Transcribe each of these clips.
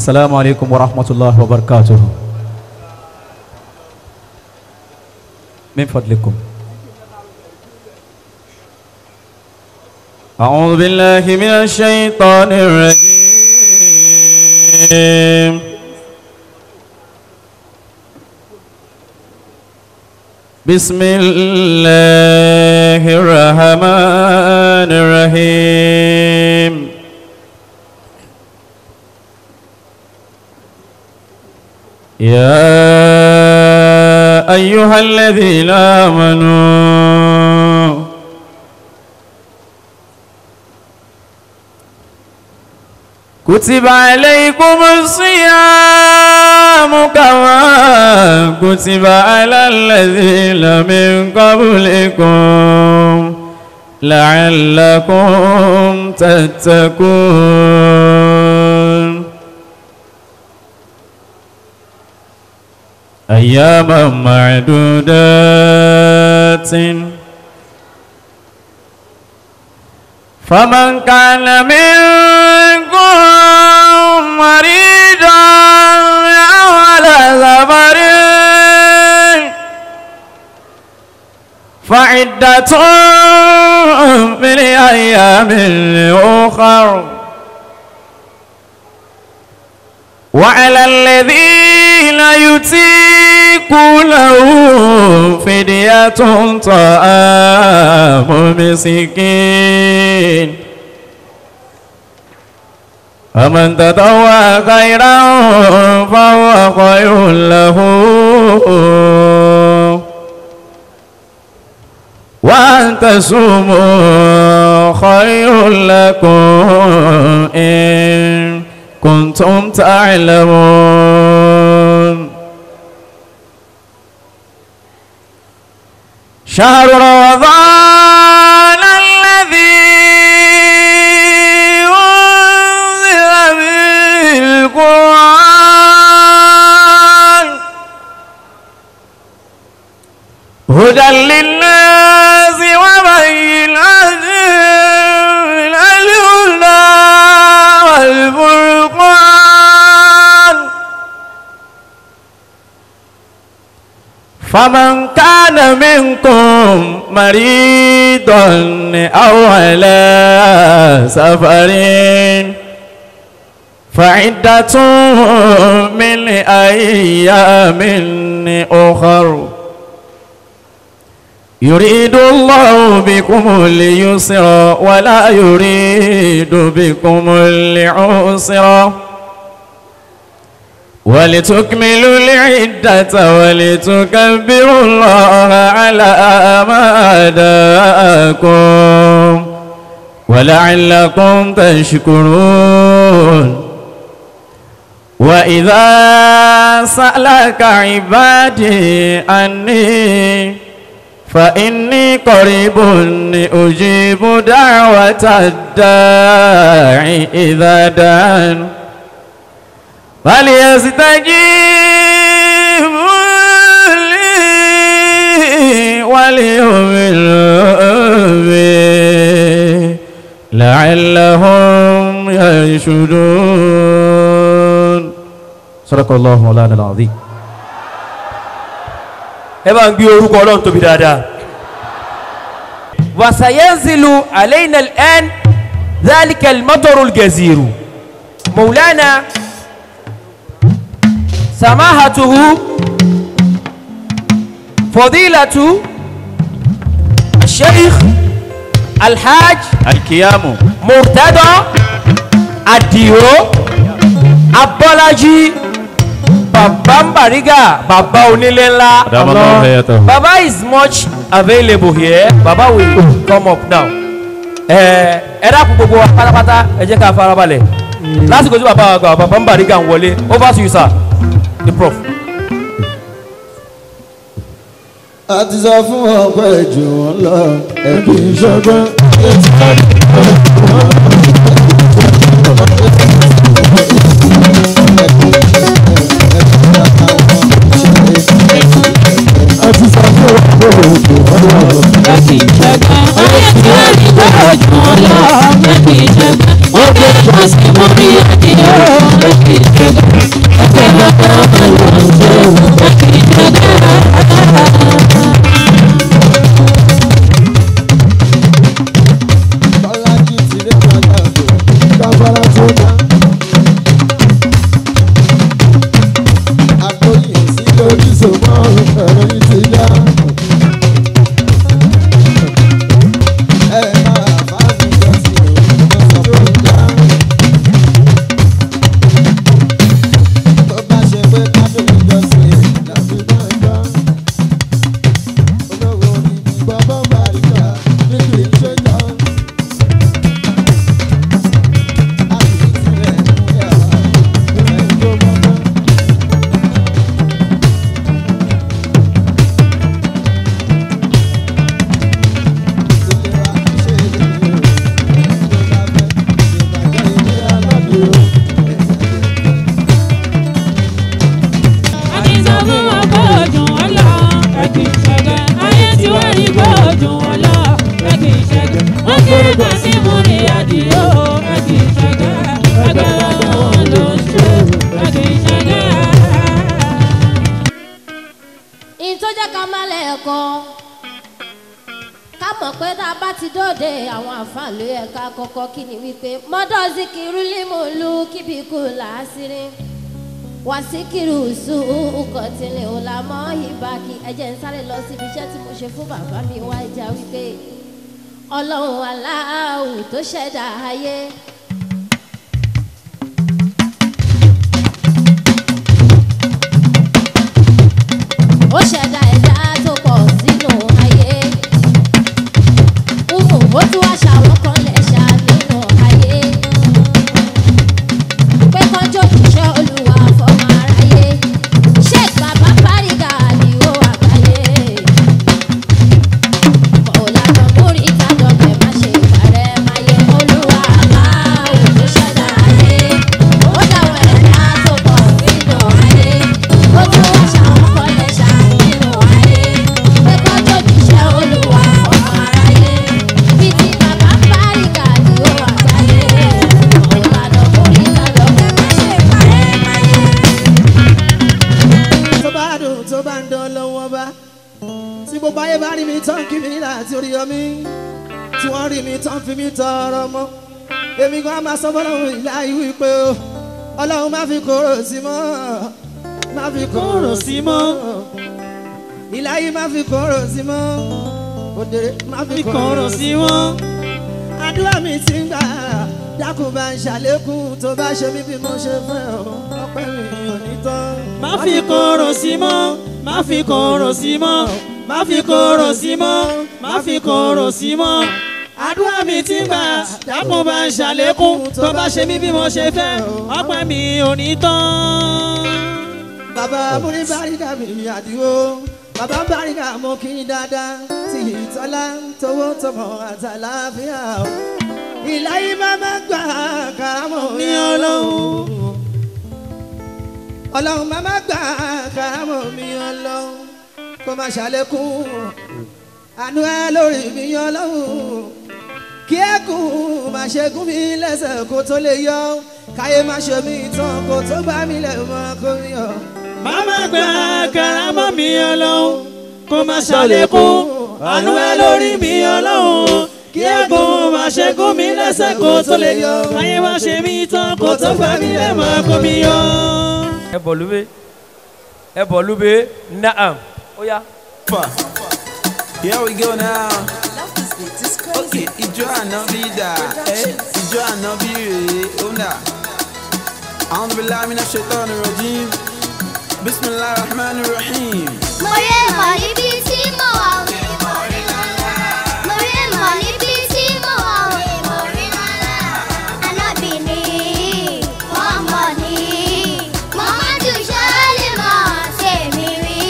السلام عليكم ورحمة الله وبركاته. من فضلكم. أعوذ بالله من الشيطان الرجيم. بسم الله الرحمن الرحيم. يا أيها الذين آمنوا كتب عليكم الصيام كما كتب على الذين من قبلكم لعلكم تتقون أياما معدودات فمن كان منكم مريضا أو على سفر فعدة من أيام أخر وعلى الذين يطيقونه فدية طعام مسكين فمن تطوع خيرا فهو خير له وأن تصوموا خير لكم إن كنتم تعلمون شهر رمضان الذي أنزل فيه القرآن هدى للناس وبينات من الهدى والفرقان فمن كان منكم مريضا أو على سفر فعدة من أيام أخر يريد الله بكم اليسر ولا يريد بكم العسر ولتكملوا العدة ولتكبروا الله على ما هداكم ولعلكم تشكرون وإذا سألك عبادي عني فإني قريب أجيب دعوة الداعي إذا دعان فليستجيبوا لي وليؤمنوا بي لعلهم يرشدون صدق الله مولانا العظيم. eba ngi orúkọ Ọlọ́run tóbi dáadáa. وسينزل علينا الآن ذلك المطر الجزير. مولانا سماحته فضيلة الشيخ الحاج القيام مرتضى Adio Abolaji Baba Mbariga, Baba Unilela. Baba is much available here. Baba will come up now. Era gbogbo pátápátá ẹ jẹ́ ká farabalẹ̀. Lásìkò tí Baba Mbariga ń wọlé. Over to you, sir. The prof. A ti sọ fún ọpẹ́ jù wọ́n lọ ẹbí ìṣọgbọn. Wasikiru su ukọ̀tìlẹ̀ ọ̀làmọ́ ìbákí ẹ̀jẹ̀ ń sáré lọ síbi iṣẹ́ tí mo ṣe fún bàbá mi wá ìjà wípé ọlọ́run aláàwù tó ṣẹ̀dá ayé. Ó ṣẹ̀dá ẹ̀dá tó pọ̀ sínú ayé. Ó tún wá ṣàwọn kan lẹ́ṣà nínú ayé. Pé kánjọ́ òṣìṣẹ́ olúwa fọmọ aráyé. Sheik bàbá Bariga ni ó àgbáyé. Mọ̀ọ́lánà múrí ìtàdọ̀kẹ́ má ṣe ìbàrẹ̀ máyé. Olúwa aláwọ̀ tó ṣẹ̀dá ayé. Ó dáwọn ẹ̀dá tó pọ̀ sínú ayé. Ó tún wá ṣàwọn kan lẹ́ṣà nínú ayé. Pé kánjọ́ òṣìṣẹ́ olúwa fọmọ aráyé. Bí ti bàbá Bariga ni ó àgbáyé. Mọ̀ọ́lánà múrí ìtàdọ̀kẹ́ má ṣe ìbàrẹ̀ máyé. tó bá dùn tó bá ń dán lọ́wọ́ bá tí gbogbo ayé bá rí mi tán kí mi láti orí ọmí tí wọ́n rí mi tán fi mi tọrọ mọ́ èmi gan máa sọ fọlọ́run ìlà ìwé pé o ọlọ́run má fi kóró sí mọ́ má fi kóró sí mọ́ ìlà yìí má fi kóró sí mọ́ òdèrè má fi kóró sí mọ́ àdúrà mi ti ń gbà dákun bá ń ṣàlékún tó bá ṣe mí bí mo ṣe fẹ́ o ọpẹ́ mi ò ní tán. Má fi kóró sí mọ́, má fi kóró sí mọ́, má fi kóró sí mọ́, má fi kóró sí mọ́. Àdúrà mi ti gbà, dákun bá ń ṣàlékún, tó bá ṣe mí bí mo ṣe fẹ́, ọpẹ́ mi ò ní tán. Bàbá múrí Bariga mi àdìo bàbá Bariga mo kí n dáadáa tí ìtọ́lá tówó tọmọ àtàlàáfíà o ìlàyé máma gbà kàrámọ̀ mi ọlọ́run ọlọ́run máma gbà kàrámọ̀ mi ọlọ́run kó má ṣàlékún àánú ẹ lórí mi ọlọ́run kí ẹkùn má ṣe gún mi lẹ́sẹ̀ kó tó lè yọ káyé má ṣe mí tán kó tó gbá mi lẹ̀ mọ́ kó mi yọ. Máma gbà kàrámọ̀ mi ọlọ́run kó má ṣàlékún àánú ẹ lórí mi ọlọ́run kí ẹ̀gùn má ṣe gún mi lẹ́sẹ̀ kó tó lè yọ káyé má ṣe mí tán kó tó gbá mi lẹ̀ mọ́ kó mi yọ. Ẹ bọ̀ lúbe naam ó yá. Here we go now. Okay, ìjọ ànábì dà, ìjọ ànábì rèé, ó ń dà. A'udhu billahi minash shaitani rajim. Bismillahir rahmanir rahim. Mo rí mọ̀ níbi tí mo wà o. Mo rí mọ̀ níbi tí mo wà o. Ànábì ni wọ́n mọ̀ ní. Muhammadu ṣáálì mọ̀ tèmi rí.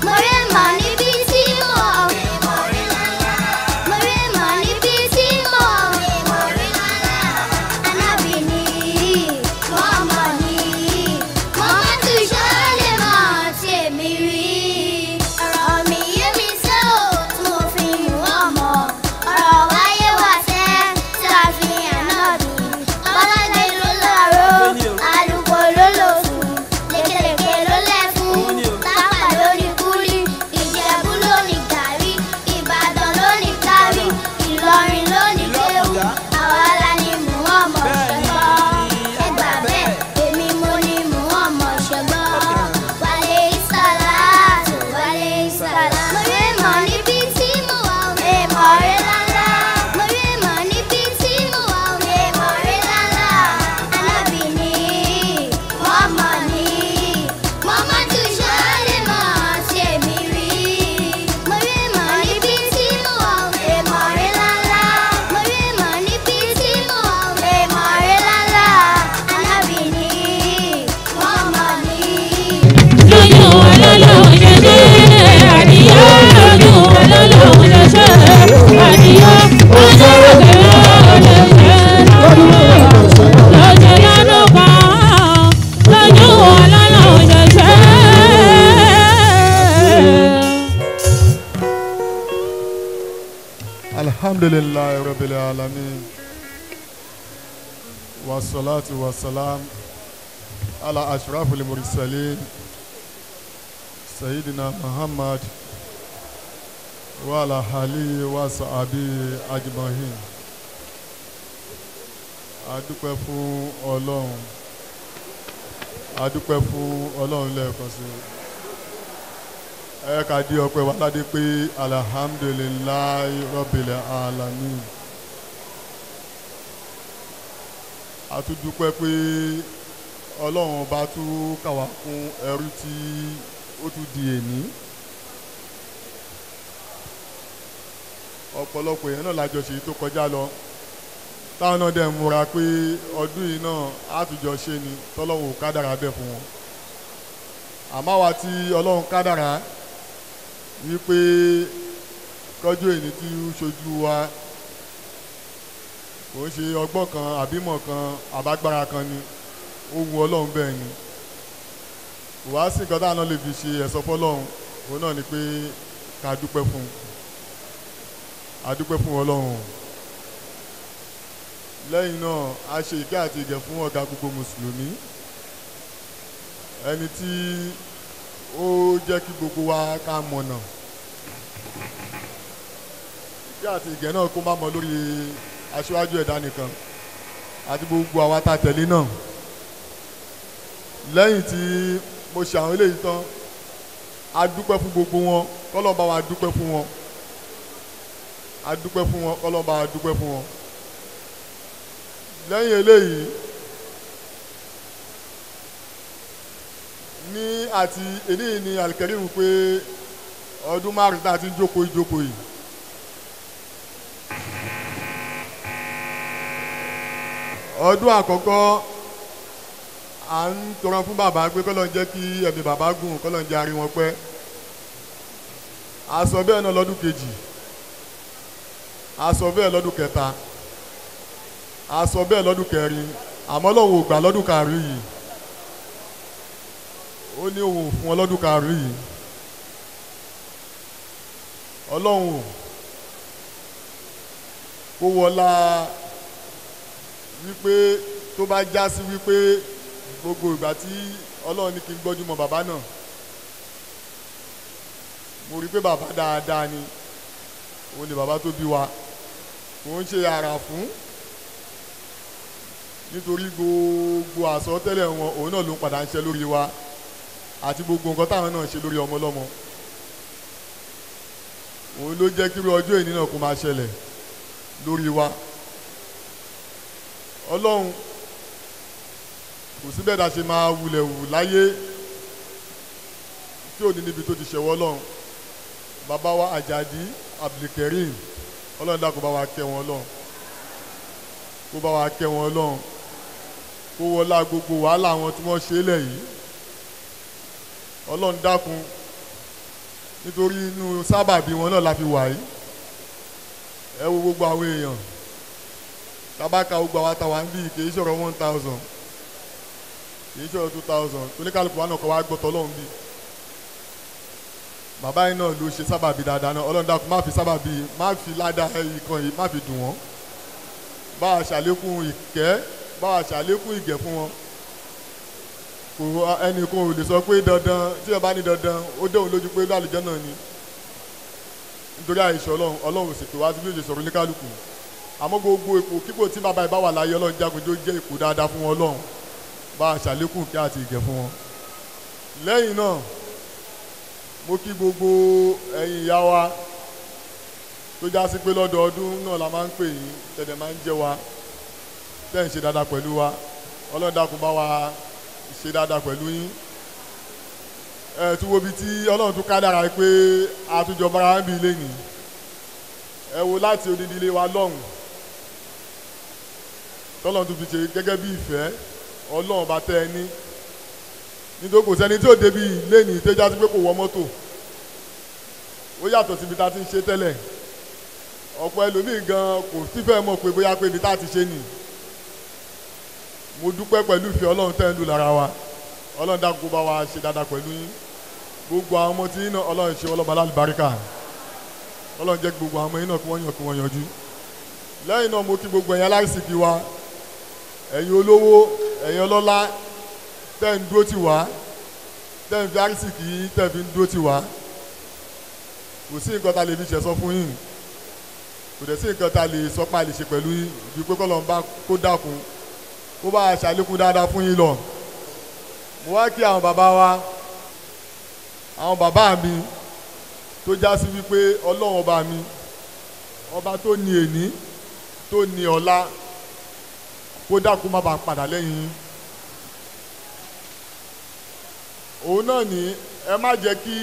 Mo rí mọ̀ níbi tí mo wà o. Mo rí mọ̀ níbi tí mo wà o. Ànábì ni wọ́n mọ̀ ní. Muhammadu ṣáálì mọ̀ tèmi rí. Ọ̀rọ̀ mi yé mi sá. Alhamdulillah Rabbil Alamin. Wassalatu wassalam ala ashrafil mursalin Sayyidina Muhammad wa ala alihi wa sahbihi ajma'in. Adúpẹ́ fún Ọlọ́run. Adúpẹ́ fún Ọlọ́run lẹ́ẹ̀kan sí. Ẹ ká dí ọpẹ́ wa ládé pé alhamdulillahi rabbil alamin. A tún dúpẹ́ pé Ọlọ́run bá tún kà wá kún ẹrú tí ó tún di èní. Ọ̀pọ̀lọpọ̀ èèyàn náà lájọ ṣe tó kọjá lọ. Táwọn náà dẹ̀ múra pé ọdún yìí náà àtúnjọ ṣe ni tọ́lọ́run ò kádàrá bẹ́ẹ̀ fún wọn. Àmọ́ wa tí Ọlọ́run kádàrá wípé kọjú èyí tí ó ṣojú wa kò ń ṣe ọgbọ́n kan àbímọ̀ kan àbágbára kan ni ó wu Ọlọ́run bẹ́ẹ̀ ni wàá sí nǹkan táwọn náà lè fi ṣe ẹ̀sọ́ fọ́lọ́run òun náà ni pé ká dúpẹ́ fún adúpẹ́ fún Ọlọ́run. Lẹ́yìn náà a ṣe ìkẹ́ àti ìgẹ̀ fún ọ̀gá gbogbo mùsùlùmí ẹni tí ó jẹ́ kí gbogbo wa ká mọ̀nà. Ìkẹ́ àti ìgẹ̀ náà kó má mọ lórí aṣáájú ẹ̀dá nìkan àti gbogbo àwa tá tẹ̀lé náà. Lẹ́yìn tí mo ṣe àwọn eléyìí tán a dúpẹ́ fún gbogbo wọn k'Ọlọ́run bá wa dúpẹ́ fún wọn a dúpẹ́ fún wọn k'Ọlọ́run bá wa dúpẹ́ fún wọn. Lẹ́yìn eléyìí ní àti èyí ni alikẹ́rìmù pé ọdún márùn-ún tá a ti ń jókòó ìjókòó yìí. Ọdún àkọ́kọ́ à ń tọrọ fún bàbá pé k'Ọlọ́run jẹ́ kí ẹ̀mí bàbá gùn k'Ọlọ́run jẹ́ arí wọn pẹ́. A sọ bẹ́ẹ̀ náà lọ́dún kejì a sọ bẹ́ẹ̀ lọ́dún kẹta a sọ bẹ́ẹ̀ lọ́dún kẹrin àmọ́ Ọlọ́run ò gbà lọ́dún karùn-ún yìí ó ní òun fún ọ lọ́dún karùn-ún yìí. Ọlọ́run kó wọlá wípé tó bá já sí wípé gbogbo ìgbà tí Ọlọ́run ní kí n gbọ́jú mọ́ bàbá náà mo rí pé bàbá dáadáa ni òun ni bàbá tó bí wa kò ń ṣe àrà fún nítorí gbogbo àsọtẹ́lẹ̀ wọn òun náà ló ń padà ń ṣe lórí wa àti gbogbo nǹkan táwọn náà ṣe lórí ọmọ ọlọ́mọ òun ló jẹ́ kí irú ọjọ́ ìní náà kó máa ṣẹlẹ̀ lórí wa. Ọlọ́run kò sí bẹ́ẹ̀ dá ṣe máa wulẹ̀ wù láyé tí ò ní níbi tó ti ṣẹ̀wọ́ Ọlọ́run. Bàbá wa Àjàdí Abdulkareem Ọlọ́run dákun bá wa kẹ́ wọn Ọlọ́run kó bá wa kẹ́ wọn Ọlọ́run kó wọlá gbogbo wàhálà wọn tí wọ́n ṣe lẹ̀ yìí. Ọlọ́run dákun nítorí inú sábàbí wọn náà la fi wà yìí. Ẹ wo gbogbo àwọn èèyàn tabaka gbogbo àwọn àtàwọn ń bí kì í ṣọ̀rọ̀ 1000 kì í ṣọ̀rọ̀ 2000 tóníkàlùkù wa náà kọ́ wa gbọ́tọ̀ Ọlọ́run bí. Bàbá yìí náà ló ṣe sábàbí dáadáa náà Ọlọ́run dákun má fi sábàbí má fi ládàá ìkan yìí má fi dùn wọ́n. Bá a ṣàlékún ìkẹ́ bá a ṣàlékún ìgẹ̀ fún wọn. Kò ẹnìkan ò lè sọ pé dandan tí ẹ bá ní dandan ó dé òun lójú pé lálùjọ náà ni nítorí àìṣọ́ Ọlọ́run sì pé wá sí bí ó ṣe sọ̀rọ̀ oníkálukú. Àmọ́ gbogbo ipò kíkò tí bàbá ìbá wà láyé Ọlọ́run jágunjó jẹ́ ipò dáadáa fún wọn Ọlọ́run bá a ṣàlékún ìkẹ́ àti ìgẹ̀ fún wọn. Lẹ́yìn náà mo kí gbogbo ẹ̀yin ìyá wa tó já sí pé lọ́dọọdún náà la máa ń pè yín tẹ̀dẹ̀ máa ń jẹ́ wa tẹ̀ ń ṣe dáadáa pẹ̀lú wa Ọlọ́run dákun bá wa ṣe dáadáa pẹ̀lú yín. Ẹ tún wo bí tí Ọlọ́run tún kádàrá pé àtúnjọ bára ń bí ilé nìí. Ẹ wo láti odidi ilé wa lọ́hùn tọ́lọ́run tún fi ṣe gẹ́gẹ́ bí ìfẹ́ Ọlọ́run bá tẹ́ ẹ ní nítorí kò sẹ́ni tí ò débi lẹ́nìí tó já sí pé kò wọ mọ́tò ó yàtọ̀ síbi tá a ti ń ṣe tẹ́lẹ̀. ọ̀pọ̀ ẹlòmíì gan kò sífẹ́ mọ̀ pé bóyá pé ibi tá a ti ṣe nì. Mo dúpẹ́ pẹ̀lú ìfẹ́ Ọlọ́run tẹ́ ń lù lára wa. Ọlọ́run dákun bá wa ṣe dáadáa pẹ̀lú yín. Gbogbo àwọn ọmọ tí yín náà Ọlọ́run ṣe ọlọ́ba lálùbáríkà. Ọlọ́run jẹ́ gbogbo àwọn ọmọ yín náà kí wọ́n yanjú. Lẹ́yìn náà mo kí gbogbo ẹ̀yin aláìsìkí wa, ẹ̀yin olówó, ẹ̀yin ọlọ́lá tẹ́ ń dúró tì wá, tẹ́ ń fi àrísìkí tẹ́ fi ń dúró tì wá. Kò sí nǹkan tá a lè fi ṣẹ̀sọ́ fún yín, kò dẹ̀ sí nǹkan tá a lè sọ pé a lè ṣe pẹ̀lú yín ju pé kọ́lọ́n bá kó dákun kó bá a ṣàlékún dáadáa fún yín lọ. Mo wá kí àwọn bàbá wa, àwọn bàbá mi tó já sí wípé Ọlọ́run ọba mi, ọba tó ní èní tó ní ọ̀la, kó dákun má bàa padà lẹ́yìn yín. Òun náà ni ẹ má jẹ́ kí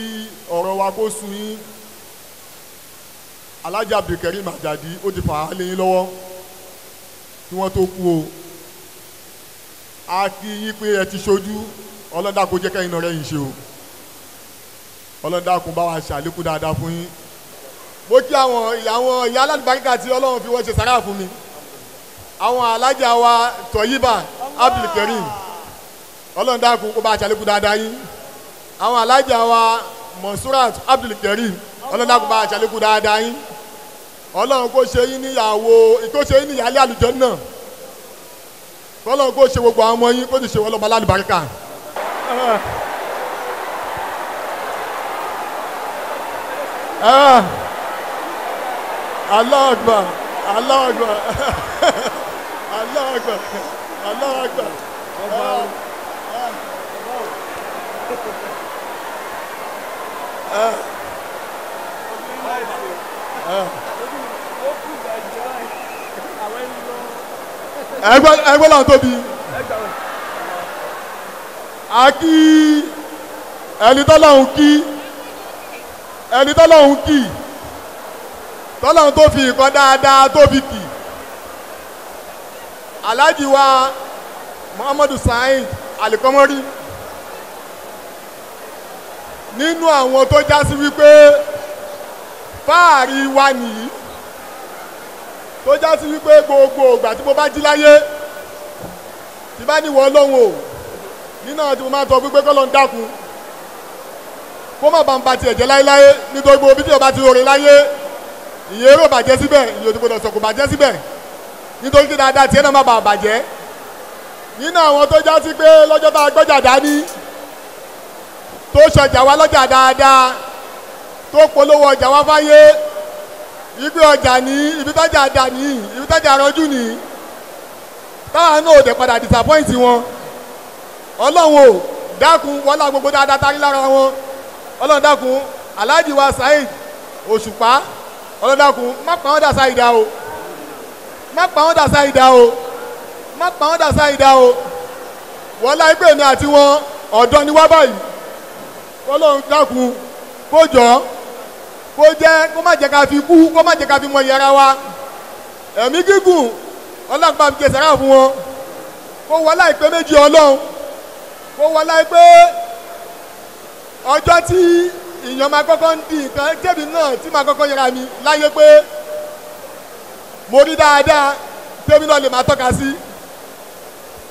ọ̀rọ̀ wa kó sú yín. Alhaji Abdulkareem Ajadi ó ti fà á lé yín lọ́wọ́ kí wọ́n tó kú o. A kí yín pé ẹ ti ṣojú, Ọlọ́run dákun jẹ́ kẹ́yìn náà rẹ́yìn ṣe o. Ọlọ́run dákun bá wa ṣàlékún dáadáa fún yín. Mo kí àwọn ìyá alálùbáríkà tí Ọlọ́run fi wọ́n ṣe sàrà fún mi. Àwọn alájà wa Tọ̀yíbà Abdulkareem, Ọlọ́run dákun kó bá ṣàlékún dáadáa yín. Àwọn alájà wa Monsurat Abdulkareem, Ọlọ́run dákun bá ṣàlékún dáadáa yín. Ọlọ́run kó ṣe yín níyàwó, kó ṣe yín níyàlé àlùjànnà. Ọlọ́run kó ṣe gbogbo àwọn ọmọ yín, kó sì ṣe wọ́n lọ́mọ alálùbáríkà. Allahu Akbar, Allahu Akbar, Allahu Akbar, Allahu Akbar. Ẹgbẹ́ làwọn tóbi. A kí ẹni tọ́lọ́hún kí, ẹni tọ́lọ́hún kí, tọ́lọ́hún tó fi nǹkan dáadáa tó fi kì. Alhaji wa Muhammadu Saheed Alikomori, nínú àwọn tó já sí wípé fáàrí wa nìyí, tó já sí wípé gbogbo ìgbà tí mo bá jí láyé tí bá ní wọ́n lọ́hùn o, nínú àwọn tí mo máa tọ́ wípé kọ́ ló ń dákun kó má bá ń ba tiẹ̀ jẹ́ láéláé, nítorí gbogbo bí tí o bá ti rore láyé ìyẹn èrò bàjẹ́ síbẹ̀, ìyẹn òdìbò lọ́sọ̀ kò bàjẹ́ síbẹ̀, nítorí kí dáadáa tiẹ̀ náà má bàa bàjẹ́. Nínú àwọn tó já sí pé lọ́jọ́ tá a gbọ́jà dání tó ṣọjà wa lọ́jà dáadáa, tó polówó ọjà wa fáyé, ibi ọjà ní ibi tájà dà ní ibi tájà rọjú ní, táwọn náà ò dẹ̀ padà disappoint wọn. Ọlọ́run ò dákun wọlá gbogbo dáadáa tarí lára wọn. Ọlọ́run dákun Alhaji wa Saheed Osupa, Ọlọ́run dákun má pa wọ́n dà Saheed o, má pa wọ́n dà Saheed o, má pa wọ́n dà Saheed o. Wọlá ẹgbẹ́ mi àti wọn ọ̀dọ́ ni wá báyìí. Ọlọ́run dákun kó jọ kó jẹ́ kó má jẹ́ ká fi kú, kó má jẹ́ ká fi mọ ìyára wa. Ẹ̀mí gígùn Ọlọ́run bá mi jẹ sàrà fún wọn. Kó wọlá ìpè méjì Ọlọ́run, kó wọlá ìpè ọjọ́ tí ìyàn máa kọ́kọ́ ń di nǹkan kébì náà tí máa kọ́kọ́ yẹra mi láyé pé mo rí dáadáa tèmi náà lè máa tọ́ka sí.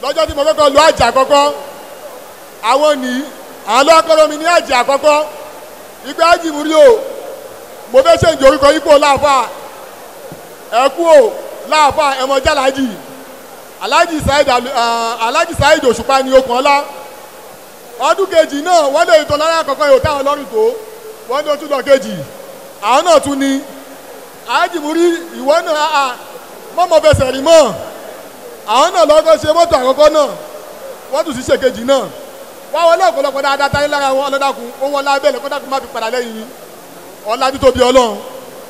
Lọ́jọ́ tí mo kọ́kọ́ lo àjà àkọ́kọ́, àwọn ní àwọn lọ́kọ́rọ́ mi ní àjà àkọ́kọ́ ìgbà àjìmúrí o, mo fẹ́ ṣe ìjòrúkọ yípo láàfà ẹ̀kú o láàfà ẹ̀mọ jálàjì Alhaji Saheed Osupa ní okùn ọlá. Ọdún kejì náà wọ́n lè tọ́ lára àkọ́kọ́ yóò táwọn lọ́rùn tó, wọ́n ní oṣù lọ kejì àwọn náà tún ní àjìmúrí ìwọ náà mọ́mọ́ fẹsẹ̀ rí mọ́, àwọn náà lọ́kọ́ ṣe mọ́tò àkọ́kọ́ náà, wọ́n tún sì ṣe kejì náà. Wọ́n wọlé ọ̀pọ̀lọpọ̀ dáadáa táyé lára wọn. Ọlọ́dàkùn ó wọ́n lábẹ́ lẹ́kọ́ dákun má fi padà lẹ́yìn yín. Ọlá títóbi Ọlọ́run,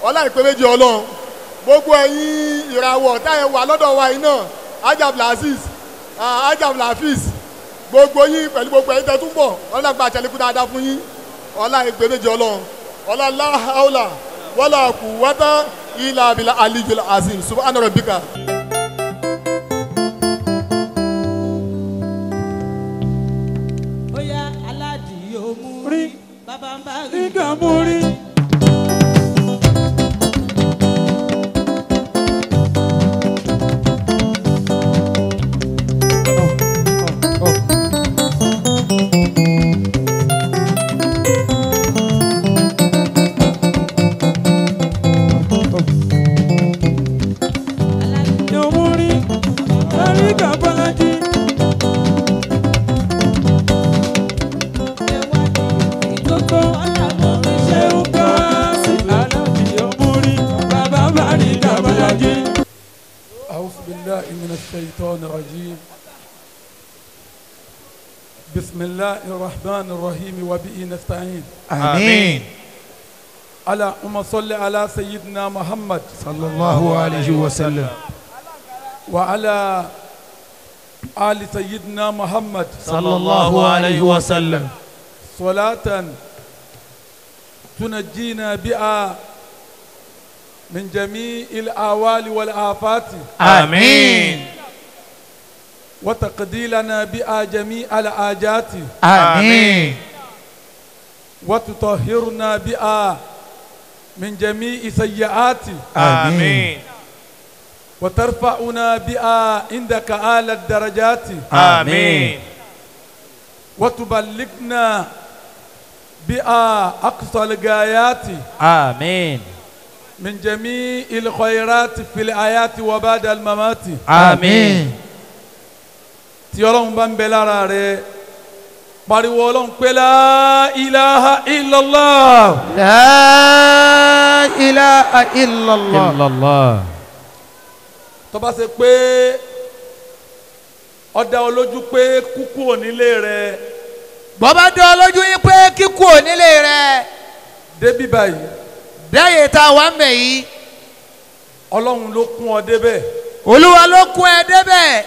ọlá ìpè méjì Ọlọ́run, gbogbo ẹ̀yin ìràwọ̀ táyé wà lọ́dọ̀ wa yìí náà, Ajablaziz, Ajablafiz, gbogbo yín pẹ̀lú gbogbo ẹ̀yin tẹ́ tún bọ̀, ọlọ́dàkùn àṣẹlẹ́kùn dáadáa fún yín. Ọlá ìpè méjì Ọlọ́run, ọlá la hawla wala quwwata illa billahi aliyyil azim. Subhana rabbika. Baba ń bá rí gàmúrí. الرجيم بسم الله الرحمن الرحيم وبه نستعين آمين. اللهم صل على سيدنا محمد صلى الله عليه وسلم وعلى آل سيدنا محمد صلى الله عليه وسلم صلاة تنجينا بها من جميع الأهوال والآفات آمين. وتقضي لنا بها جميع الحاجات آمين. وتطهرنا بها من جميع سيئات آمين. وترفعنا بها عندك أعلى الدرجات آمين. وتبلغنا بها أقصى الغايات آمين. من جميع الخيرات في الآيات وبعد الممات آمين. tí Ọlọ́run bá ń bẹ lára rẹ̀ pariwo Ọlọ́run pé la ilaha illallah. لا إله إلا الله. الله. tó bá ṣe pé ó dá ọ lójú pé kúkú onílé rẹ̀ bọ́bá dán ọ lójú yín pé kíkú onílé rẹ̀ débí báyìí dáyé tá a wà ń bẹ̀ yìí Ọlọ́run ló kún ọ débẹ̀ olúwa ló kún ẹ débẹ̀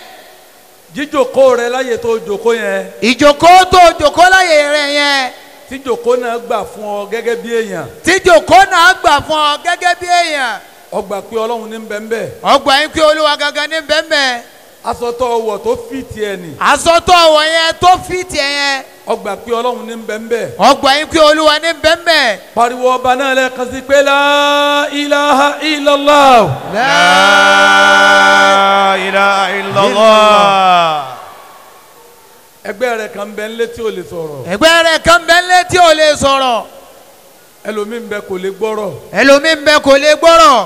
jíjòkó rẹ̀ láyè tó jòkó yẹn ìjókòó tó jókòó láyé rẹ̀ yẹn tí jòkó náà gbà fún ọ gẹ́gẹ́ bí èèyàn tí jókòó náà gbà fún ọ gẹ́gẹ́ bí èèyàn ó gbà pé Ọlọ́run ní bẹ́ńbẹ́ ọgbà yín pé olúwa gangan ní bẹ́ẹ̀nbẹ́ẹ̀ aṣọ tó wọ̀ tó fìtì ẹ̀ nì asọ́tọ̀ ọ̀wọ̀ yẹn tó fìtì ẹ̀ yẹn ó gbà pé Ọlọ́run ní bẹ́ńbẹ́ ọgbà yín pé olúwa ní bẹ́ẹ̀nbẹ́ẹ̀ pariwo ọba náà lẹ́ẹ̀kan sí pé la ilaha illallah. La ilaha illallah. ẹgbẹ́ rẹ̀ kan bẹ ńlé tí ò lè sọ̀rọ̀ ẹgbẹ́ rẹ̀ kan bẹ́ẹ̀ lé tí ò lè sọ̀rọ̀ ẹlòmíín bẹ kò lè gbọ́rọ̀ ẹlòmíín bẹ kò lè gbọ́rọ̀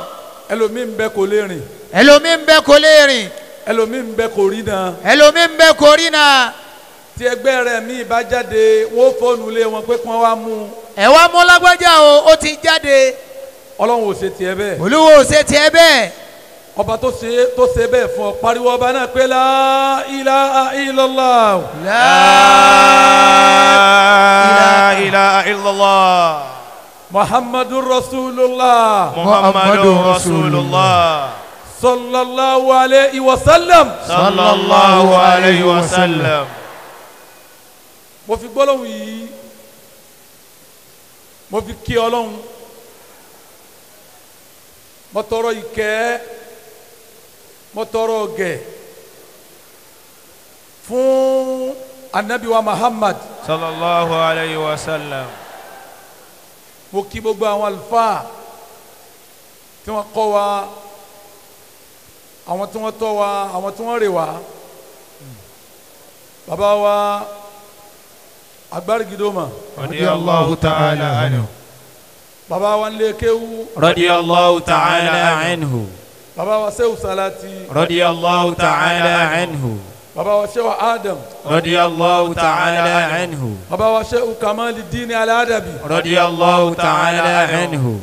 ẹlòmíín bẹ kò lè rìn ẹlòmíín bẹ kò lè rìn ẹlòmíín bẹ kò rí náà ẹlòmíín bẹ kò rí náà tí ẹgbẹ́ rẹ̀ míì bá jáde wọ́n fóònù lé wọn pé kí wọ́n wá mú un ẹ wá mú lágbájá o ó ti jáde Ọlọ́run ò ṣe tiẹ̀ bẹ́ẹ̀ olúwo ò ṣe tiẹ̀ bẹ́ẹ̀ ọba tó ṣe bẹ́ẹ̀ fún ọ pariwo ọba náà pé la ilaha illallah. La ilaha illallah. muhammadur rasulullah. Muhammadur rasulullah. sallallahu alayhi wa sallam. Sallallahu alayhi wa sallam. mo fi gbólóhùn yìí mo fi kí Ọlọ́run mo tọrọ ìkẹ́ mo tọrọ ọ̀gẹ̀ fún anabi wa Muhammad Sallallahu alayhi wa sallam. mo kí gbogbo àwọn àlùfáà tí wọ́n kọ́ wa àwọn tí wọ́n tọ́ wa àwọn tí wọ́n rè wá bàbá wa agbárigidoma Radiyallahu ta'ala anhu. bàbá wa nílé kéwú Radiyallahu ta'ala anhu. bàbá wa sẹ́wù salati Radiyallahu ta'ala anhu. bàbá wa sẹ́wù adam Radiyallahu ta'ala anhu. bàbá wa sẹ́wù kamali dini aladabi Radiyallahu ta'ala anhu.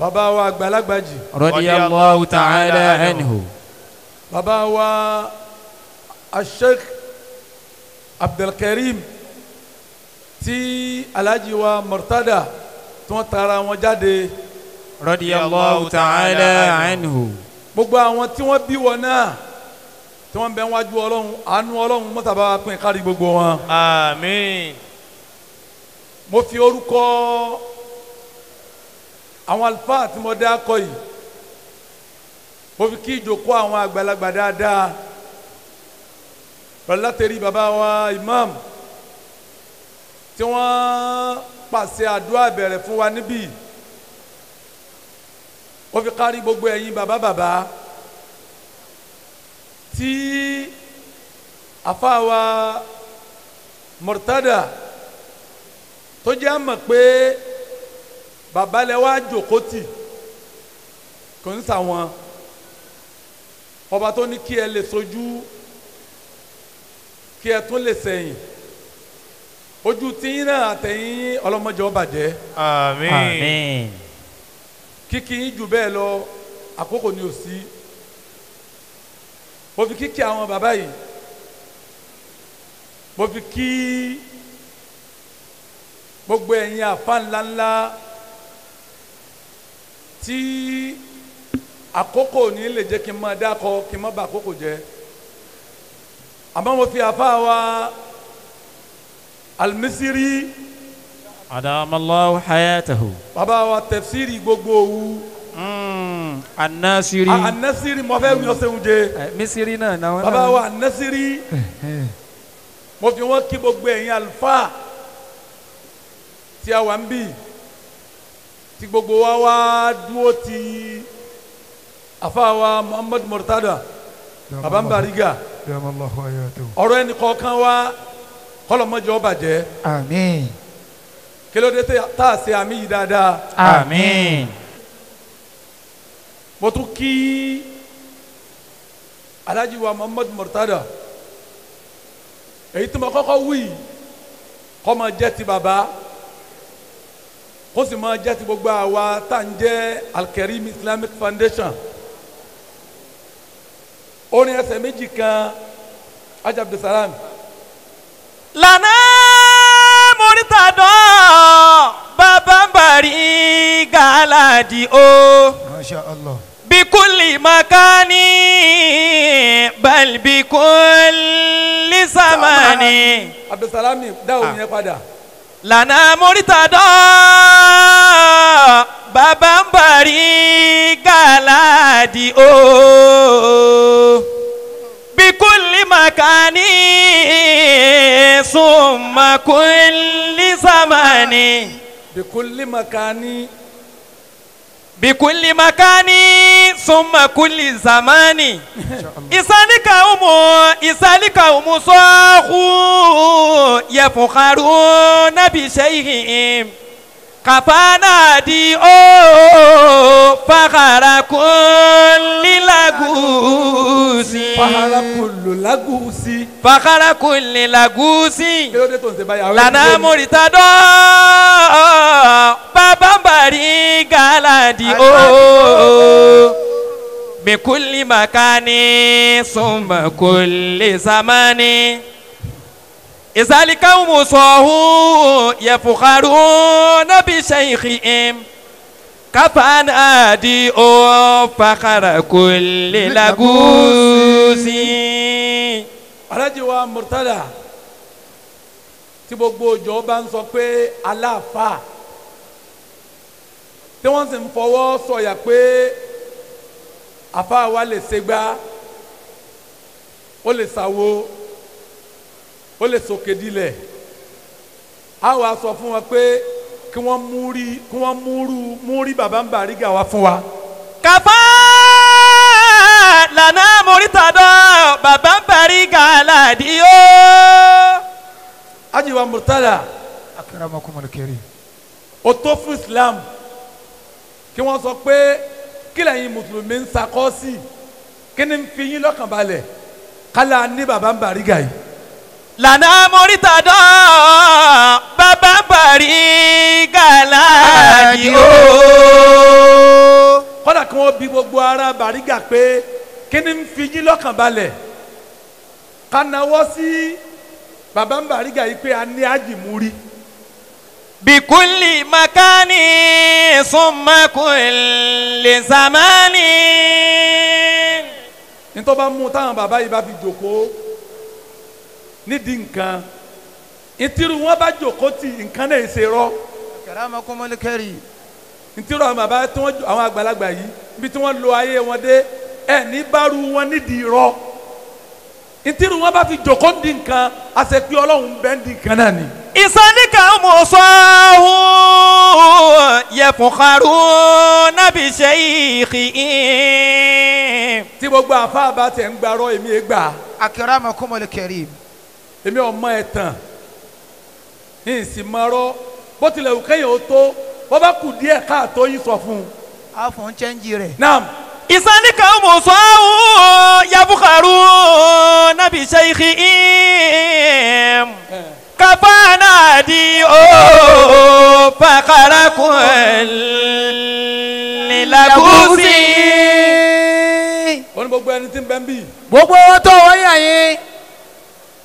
bàbá wa àgbàlagbàjì Radiyallahu ta'ala anhu. bàbá wa Sheik Abdulkarim tí alhaji wa Murtada tí wọ́n tara wọn jáde Radiyallahu ta'ala anhu. gbogbo àwọn tí wọ́n bí wọn náà tí wọ́n bẹ wájú Ọlọ́run àánú Ọlọ́run mọ́tàbá pín kárí gbogbo wọn. Àmín. mo fi orúkọ àwọn àlùfáà tí mo dá kọ yìí mo fi kí ìjókòó àwọn àgbàlagbà dáadáa pẹ̀lú látẹ̀rí bàbá wa imam tí wọ́n pàṣẹ àdúrà bẹ̀rẹ̀ fún wa níbí ó fi kárí gbogbo ẹ̀yin bàbá tí àfáà wa Murtada tó jẹ́ àmọ̀ pé bàbá lẹ wá jòkótì kò ń sàwọn ọba tó ní kí ẹ lè sojú kí ẹ tún lè sẹ́yìn ojú tiyín náà àtẹ̀yìn ọlọ́mọdé ó bàjẹ́. Àmín. kíkì yín jù bẹ́ẹ̀ lọ àkókò ni ò sí mo fi kíkí àwọn bàbá yìí mo fi kí gbogbo ẹ̀yin àfa ńláńlá tí àkókò ní lè jẹ́ kí n máa dákọ kí n má bà àkókò jẹ́ àmọ́ mo fi àfa wa Al-Misri adamallahu hayatahu bàbá wa tafsiri gbogbo òwu An-Nasiri An-Nasiri mo fẹ́ wíyọ́ sẹ́wọ́n jẹ Misiri náà náà bàbá wa An-Nasiri mo fi wọ́n kí gbogbo ẹ̀yin àlùfáà tí a wà ń bì tí gbogbo wa wá dúró ti àfa wa Muhammad Murtada bàbá ń bariga ọ̀rọ̀ ẹnì kọ̀ọ̀kan wa kọlọmọjọ bàjẹ́ àmín kí ló dé tá a ṣe àmì yìí dáadáa àmín mo tún kí Alhaji wa Muhammad Murtada èyí tí mo kọ́kọ́ wí kó máa jẹ́ ti bàbá kó sì máa jẹ́ ti gbogbo àwa tá à ń jẹ́ Al-Karim Islamic Foundation orin ẹsẹ̀ méjì kan Ajab Abdulsalam. Lana Murtada baba bari galadi o masha Allah bikulli makani bal bikulli zamani Abdulsalami dáhùn yẹn padà. Lana Murtada baba bari galadi o bikulli makani summa kulli zamani bikulli makani bikulli makani summa kulli zamani isalika umu sahu yafukharuna bi shay'in kafana di o fakhara kulli lagusi fakhara kulli lagusi Lana Murtada baba bari galadi o bikulli makani summa kulli zamani izalika umusahu yafukharuna bi shaykhihim kafana di o fakhara kulli lagusi. Alhaji wa Murtada tí gbogbo òjò bá ń sọ pé aláàfáà tí wọ́n sì ń fọwọ́ sọ̀yà pé àfáà wa lè ṣègbà ó lè ṣàwo ó lè sòkè dilẹ̀ á wàá sọ fún wọn pé kí wọ́n múrí bàbá ń bàrígà wá fún wa. Kàfá Lana Murtada bàbá ń bàrígà ládìí o. Haji wa Murtada akramakumul karim ó tó fún Islam kí wọ́n sọ pé kí lẹ́yìn mùsùlùmí ń sakọ́ sí kí ni ń fi yín lọ́kàn balẹ̀ kálá ní bàbá ń bàrígà yìí. Lana Murtada bàbá ń bàrígà ládìí o. kọ́dà kí wọ́n bi gbogbo ara bàrígà pé kí ni ń fi yín lọ́kàn balẹ̀ ká nawọ́ sí bàbá ń bàrígà yìí pé a ní àjìmúrí. bikulli makani summa kulli zamani. nítorí bá mú táwọn bàbá yìí bá fi jòkó nídìí nǹkan ìtìrú wọn bá jòkó tì nǹkan náà ṣe rọ. akramakumul karim ìtìrú àwọn bàbá tí wọn àwọn àgbàlagbà yìí ibi tí wọn lo ayé wọn dé ẹ ní bárù wọn nídìí rọ. ìtìrú wọn bá fi jòkó di nǹkan àṣepé ọlọ́run bẹ́ẹ̀ di nǹkan náà ni. Isalika musahu yafukharuna bi shaykhihim. tí gbogbo àfa bá tẹ̀ ń gbarọ́ èmi ẹ̀ gbà. akramakumul karim èmi ọmọ ẹ̀ tàn ní ìsìnmọ́rọ́ bó tilẹ̀ wù kẹ́yìn ó tó bó bá kù díẹ̀ káàtó yín sọ fún un. a fún chẹ́ńjì rẹ̀. naam. Isalika musahu yafukharuna bi shaykhihim. Kafana di o fakhara kulli lagusi. gbogbo ẹni tí ń bẹ ń bì. gbogbo owó tó wọ́yà yín.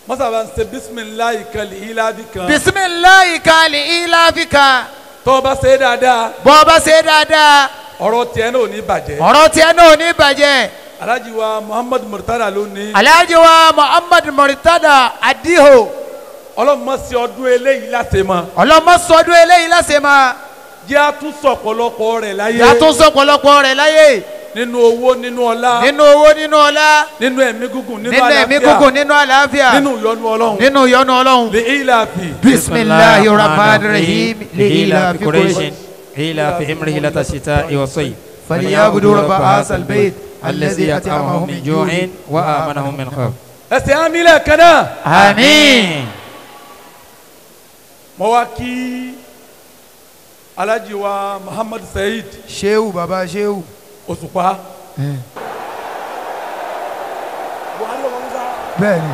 mọ́sàbà ń ṣe bisimilayi kali ilabi kan. bisimilayi kali ilabi kan. tó o bá ṣe é dáadáa. bọ́ ọ bá ṣe é dáadáa. ọ̀rọ̀ tiẹ̀ náà ò ní bàjẹ́. ọ̀rọ̀ tiẹ̀ náà ò ní bàjẹ́. alhaji wa muhammad murtada ló ní. alhaji wa muhammad murtada adiho. ọlọ́mọ sí ọdún eléyìí láṣẹ mọ́. ọlọ́mọ sọdún eléyìí láṣẹ mọ́. jẹ́ àtúnṣe ọ̀pọ̀lọpọ̀ rẹ̀ láyé. jẹ́ àtúnṣe ọ̀pọ̀lọpọ̀ rẹ̀ láyé. nínú owó nínú ọlá. nínú owó nínú ọlá. nínú ẹ̀mí gígùn nínú àlàáfíà. nínú ẹ̀mí gígùn nínú àlàáfíà. nínú ìyọ́nú ọlọ́run. nínú ìyọ́nú ọlọ́run. li ilafi. bisimilahi rahman rahim li ilafi quraish. إلى في رحلة الشتاء والصيف فليعبدوا رب هذا البيت الذي أطعمهم من جوع وآمنهم من خوف. ẹsẹ̀ amílẹ̀ kan náà. àmín. mo wá kí alhaji wa muhammad saheed. sheu baba sheu. Osupa. bẹ́ẹ̀ni.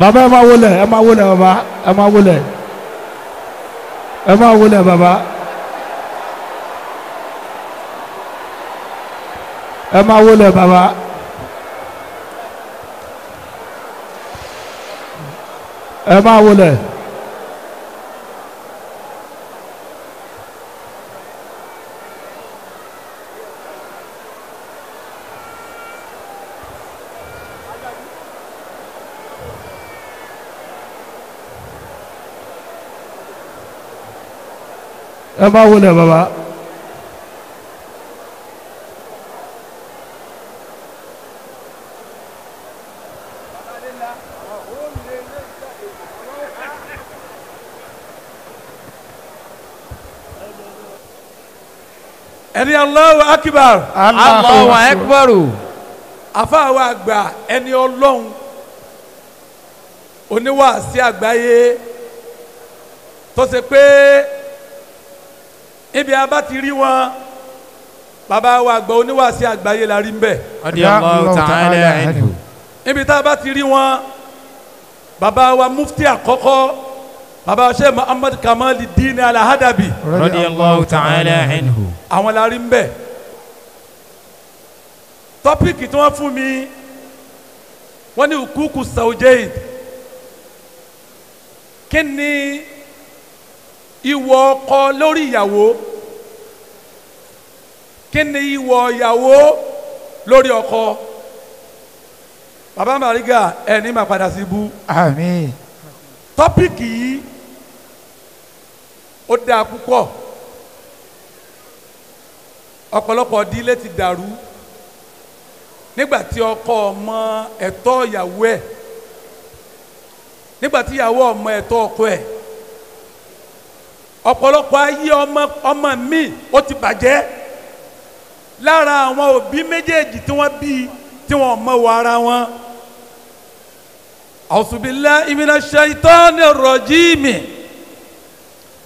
bàbá ẹ máa wọlé ẹ máa wọlé bàbá ẹ máa wọlé ẹ máa wọlé bàbá ẹ máa wọlé bàbá ẹ máa wọlé. ẹ máa wọlé bàbá. ẹni Allahu akbar. Allahu akbar. àfáà wa àgbà ẹni ọlọ́run oníwàásí àgbáyé tó ṣe pé ibi a bá ti rí wọn bàbá wa àgbà oníwàásí àgbáyé la rí ń bẹ̀. Radiyallahu ta'ala anhu. ibi tá a bá ti rí wọn bàbá wa mufti àkọ́kọ́ bàbá Sheikh Muhammad Kamaluddin Al-Hadabi. Radiyallahu ta'ala anhu. àwọn la rí ń bẹ̀. tọ́píìkì tí wọ́n fún mi wọ́n ní hukuku zawjayn kí ni ìwọ ọkọ lórí ìyàwó kí ni ìwọ ìyàwó lórí ọkọ bàbá Mariga ẹni máa padà sí ibú. àmín. tọ́píìkì yìí ó dáa púpọ̀ ọ̀pọ̀lọpọ̀ ìdílé ti dàrú nígbà tí ọkọ ọmọ ẹ̀tọ́ ìyàwó ẹ̀ nígbà tí ìyàwó ọmọ ẹ̀tọ́ ọkọ ẹ̀ ọ̀pọ̀lọpọ̀ ayé ọmọ mi ó ti bàjẹ́ lára àwọn òbí méjèèjì tí wọ́n bí tí wọ́n mọ̀ wọ ara wọn. A'udzubillahi minash shaitanir rajim.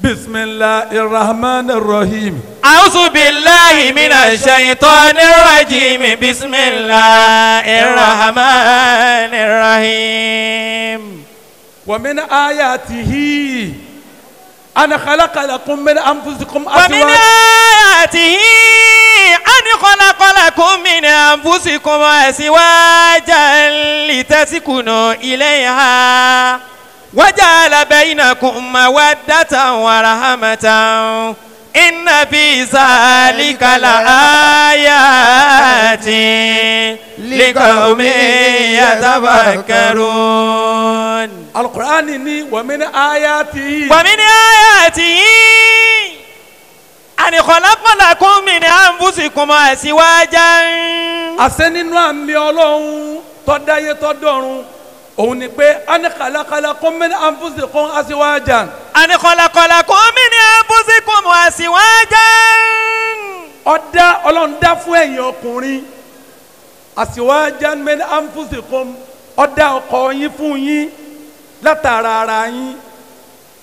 Bismillahir rahmanir rahim. A'udzubillahi minash shaitanir rajim. Bismillahir rahmanir rahim. Wa min ayatihi أنا خلق لكم من أنفسكم أزواجا ومن آياته أن خلق لكم من أنفسكم أزواجا لتسكنوا إليها وجعل بينكم مودة ورحمة إن في ذلك لآيات لقوم يتفكرون. القرآن ني ومن آياته أن خلق لكم من أنفسكم أزواجا. àṣẹ nínú àmì Ọlọ́run tó dáyé tó dọ̀run òun ni pé an khalaqa lakum min anfusikum azwajan. أن خلق لكم من أنفسكم أزواجا. Ọlọ́run dá fún ẹ̀yin ọkùnrin azwajan min anfusikum ó dá ọkọ yín fún yín látara ara yín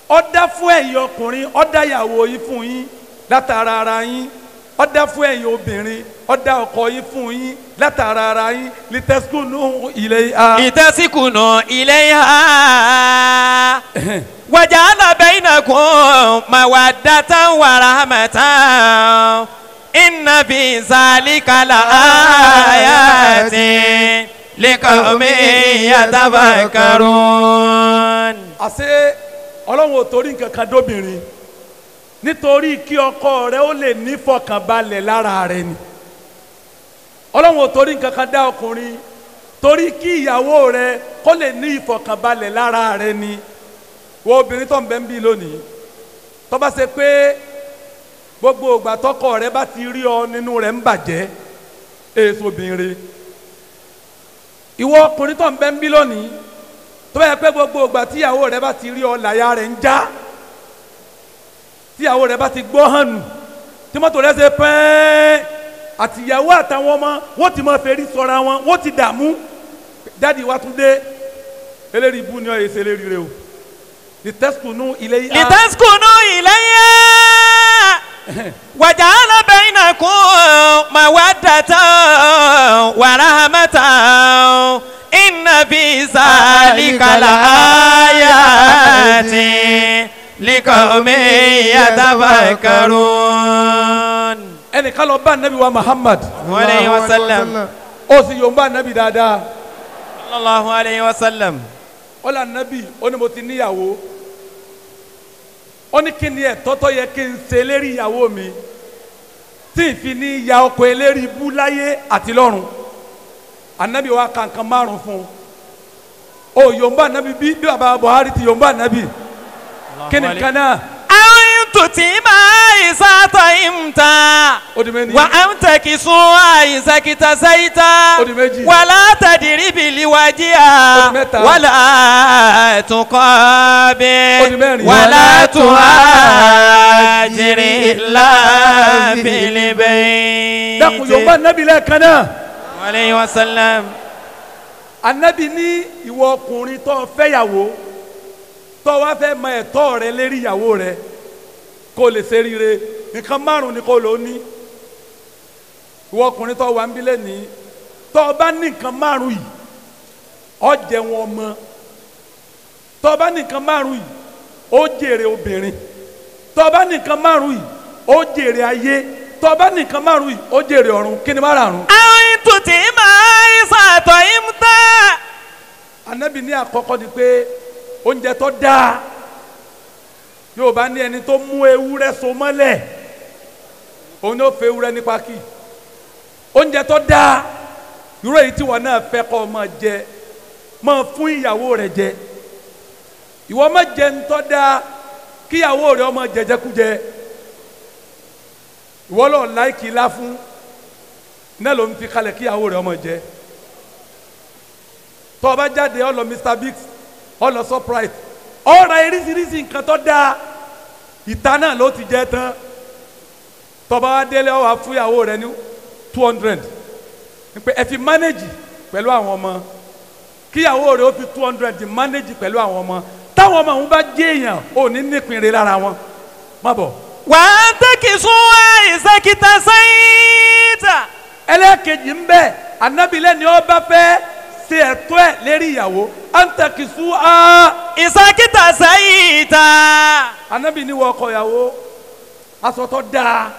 ó dá fún ẹ̀yin ọkùnrin ó dá ìyàwó yín fún yín látara ara yín ó dá fún ẹ̀yin obìnrin ó dá ọkọ yín fún yín látara ara yín litaskunu ilayha. litaskunu ilayha. وجعل بينكم مودة ورحمة inna fi zalika la ayatin liqaumin yatafakkarun. àṣé ọlọ́run ò torí nǹkan kan dóbìnrin nítorí kí ọkọ rẹ ó lè nífọ̀kànbalẹ̀ lára rẹ ni. ọlọ́run ò torí nǹkan kan dá ọkùnrin torí kí ìyàwó rẹ kó lè ní ìfọ̀kànbalẹ̀ lára rẹ ni. wo obìnrin tó ń bẹ ń bí lónìí tó bá ṣe pé gbogbo ìgbà tọkọ rẹ bá ti rí ọ nínú rẹ ń bàjẹ́ èso obìnrin. ìwọ ọkùnrin tó ń bẹ ń bí lónìí tó bá yẹ pé gbogbo ìgbà tíyàwó rẹ bá ti rí ọ làyà rẹ ń já tíyàwó rẹ bá ti gbọ́ hàn nù tí mọ́tò rẹ ṣe pẹ́ẹ́n àtìyàwó àtàwọn ọmọ wọ́n ti máa fẹ́rí sọ́ra wọn wọ́n ti dààmú dáàdi wa tún dé eléyìí ibú ni ọ yẹ ṣe eléyìí rẹ o litaskunu ilayha. litaskunu ilayha waja'ala bainakum mawaddatan wa rahmatan inna fi zalika la ayatin liqaumin yatafakkarun. ẹnìkan lọ bá nabi wa Muhammad alayhi wa sallam ó sì yóò bá nabi dáadáa sallallahu alayhi wa sallam. ó là nabi ó ní mo ti níyàwó ó ní kí ni ẹ̀tọ́ tó yẹ kí n ṣe lérí ìyàwó mi tí n fi ní ya ọkọ eléri ibú láyé àti lọ́run. anabi wa kankan márùn fún o yomba anabi bí baba Buhari ti yomba anabi kí ni kan náà. àwọn tutima ìsàtọ̀ ìmùtà wà á ń tẹ̀kí sún àìsàkìtà sẹ́yìtà wà látàdírí bìlì wájíà wà látùkọ́ bí wà látùhájìrì lábìlì bẹ́ẹ̀. dákun yomba anabi lẹ́ẹ̀kan náà. alayhi wa sallam. anabi ní ìwọ ọkùnrin tó fẹ́yàwó tó wá fẹ́ mọ ẹ̀tọ́ rẹ lérí ìyàwó rẹ kó lè ṣe rire nǹkan márùn ni kó lò ó ní. ìwọ ọkùnrin tó wà ń bílẹ̀ ní tó bá ní nǹkan márùn yìí ó jẹ wọn ọmọ tó bá ní nǹkan márùn yìí ó jèrè obìnrin tó bá ní nǹkan márùn yìí ó jèrè ayé tó bá ní nǹkan márùn yìí ó jèrè ọ̀run kí ni márùn. tuti ma ìsàtọ̀ ìmúta. anabi ní àkọ́kọ́ ni pé oúnjẹ tó dáa yóò bá ní ẹni tó mú ewúrẹ́ so mọ́lẹ̀ òun ni ó fẹ́ ewúrẹ́ nípa kí oúnjẹ tó dáa irú èyí tí wọn náà fẹ́ kọ́ máa jẹ máa fún ìyàwó rẹ̀ jẹ ìwọ máa jẹ ń tó dáa kí ìyàwó rẹ̀ ọmọ jẹjẹkújẹ ìwọ lọ láìkì lá fún náà ló ń fi kalẹ̀ kí ìyàwó rẹ̀ ọmọ jẹ tó o bá jáde ọ lọ Mr Biggs ọ lọ Surprise ọ ra eríṣiríṣi nǹkan tó dáa ìta náà ló ti jẹ tán tó o bá wá délé ọ wá fún ìyàwó rẹ̀ ní 200 pé ẹ fi manage pẹ̀lú àwọn ọmọ kí ìyàwó rẹ̀ ó fi 200 manage pẹ̀lú àwọn ọmọ táwọn ọmọ òun bá jẹ́ èèyàn ò ní nípìnrin lára wọn má bọ̀. wà á tẹ́kì sún àìsàkìtà sẹ́yìntà. ẹlẹ́ẹ̀kejì ń bẹ anábìlẹ̀ ni ó bá fẹ́ ṣe ẹ̀tọ́ ẹ̀ lérí ìyàwó àǹtẹ̀kìsú á. ìsàkìtà sẹ́yìntà. anábì ní wọ ọkọ ìyàwó aṣọ tó dáa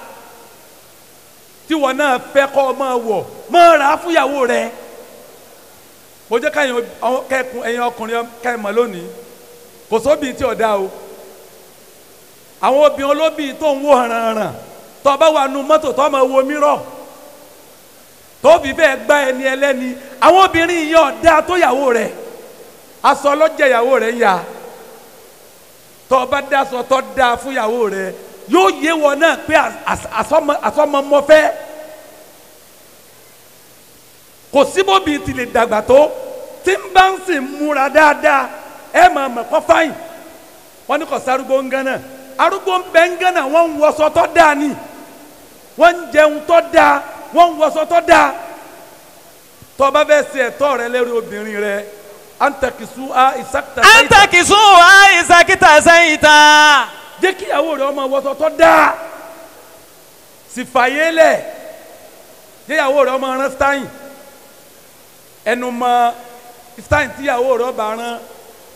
tí wọn náà fẹ́ kọ́ ọ máa wọ̀ máa rà á fún ìyàwó rẹ̀. mo jẹ́ kẹ́kun ẹ̀yin ọkùnrin kẹ́mọ̀ lónìí kò sóbì tí ò dáa o àwọn obìnrin olóbì tó ń wò hànrànràn tó bá wà nù mọ́tò tó máa wo mírọ̀ tó fi bẹ́ẹ̀ gbá ẹni ẹlẹ́ni àwọn obìnrin yìí ọ̀dà tó yàwó rẹ̀ aṣọ ọlọ́jẹ̀ yàwó rẹ̀ ń yà tó bá dáṣọ tó dáa fún yàwó rẹ̀ yóò yé wọn náà pé àsọmọmọfẹ́ kò síbòbí ti lè dàgbà tó tí ń bá ń sìn múra dáadáa ẹ máa mọ̀ kọ́ fáyìn wọ́n ní kò sárúgbó ń gánà arúgbó ń bẹ ń gánà wọ́n ń wọṣọ tó dáa ni wọ́n ń jẹun tó dáa wọ́n ń wọṣọ tó dáa tó bá fẹ́ ṣe ẹ̀tọ́ rẹ lórí obìnrin rẹ antakisu a ìsàkítà sẹ́yìntà jẹ́ kí ìyàwó rẹ ọmọ wọṣọ tó dáa sì fàyè lẹ̀ jẹ́ ìyàwó rẹ ọmọ rán stein ẹnu mọ stein tí ìyàwó rẹ ọba rán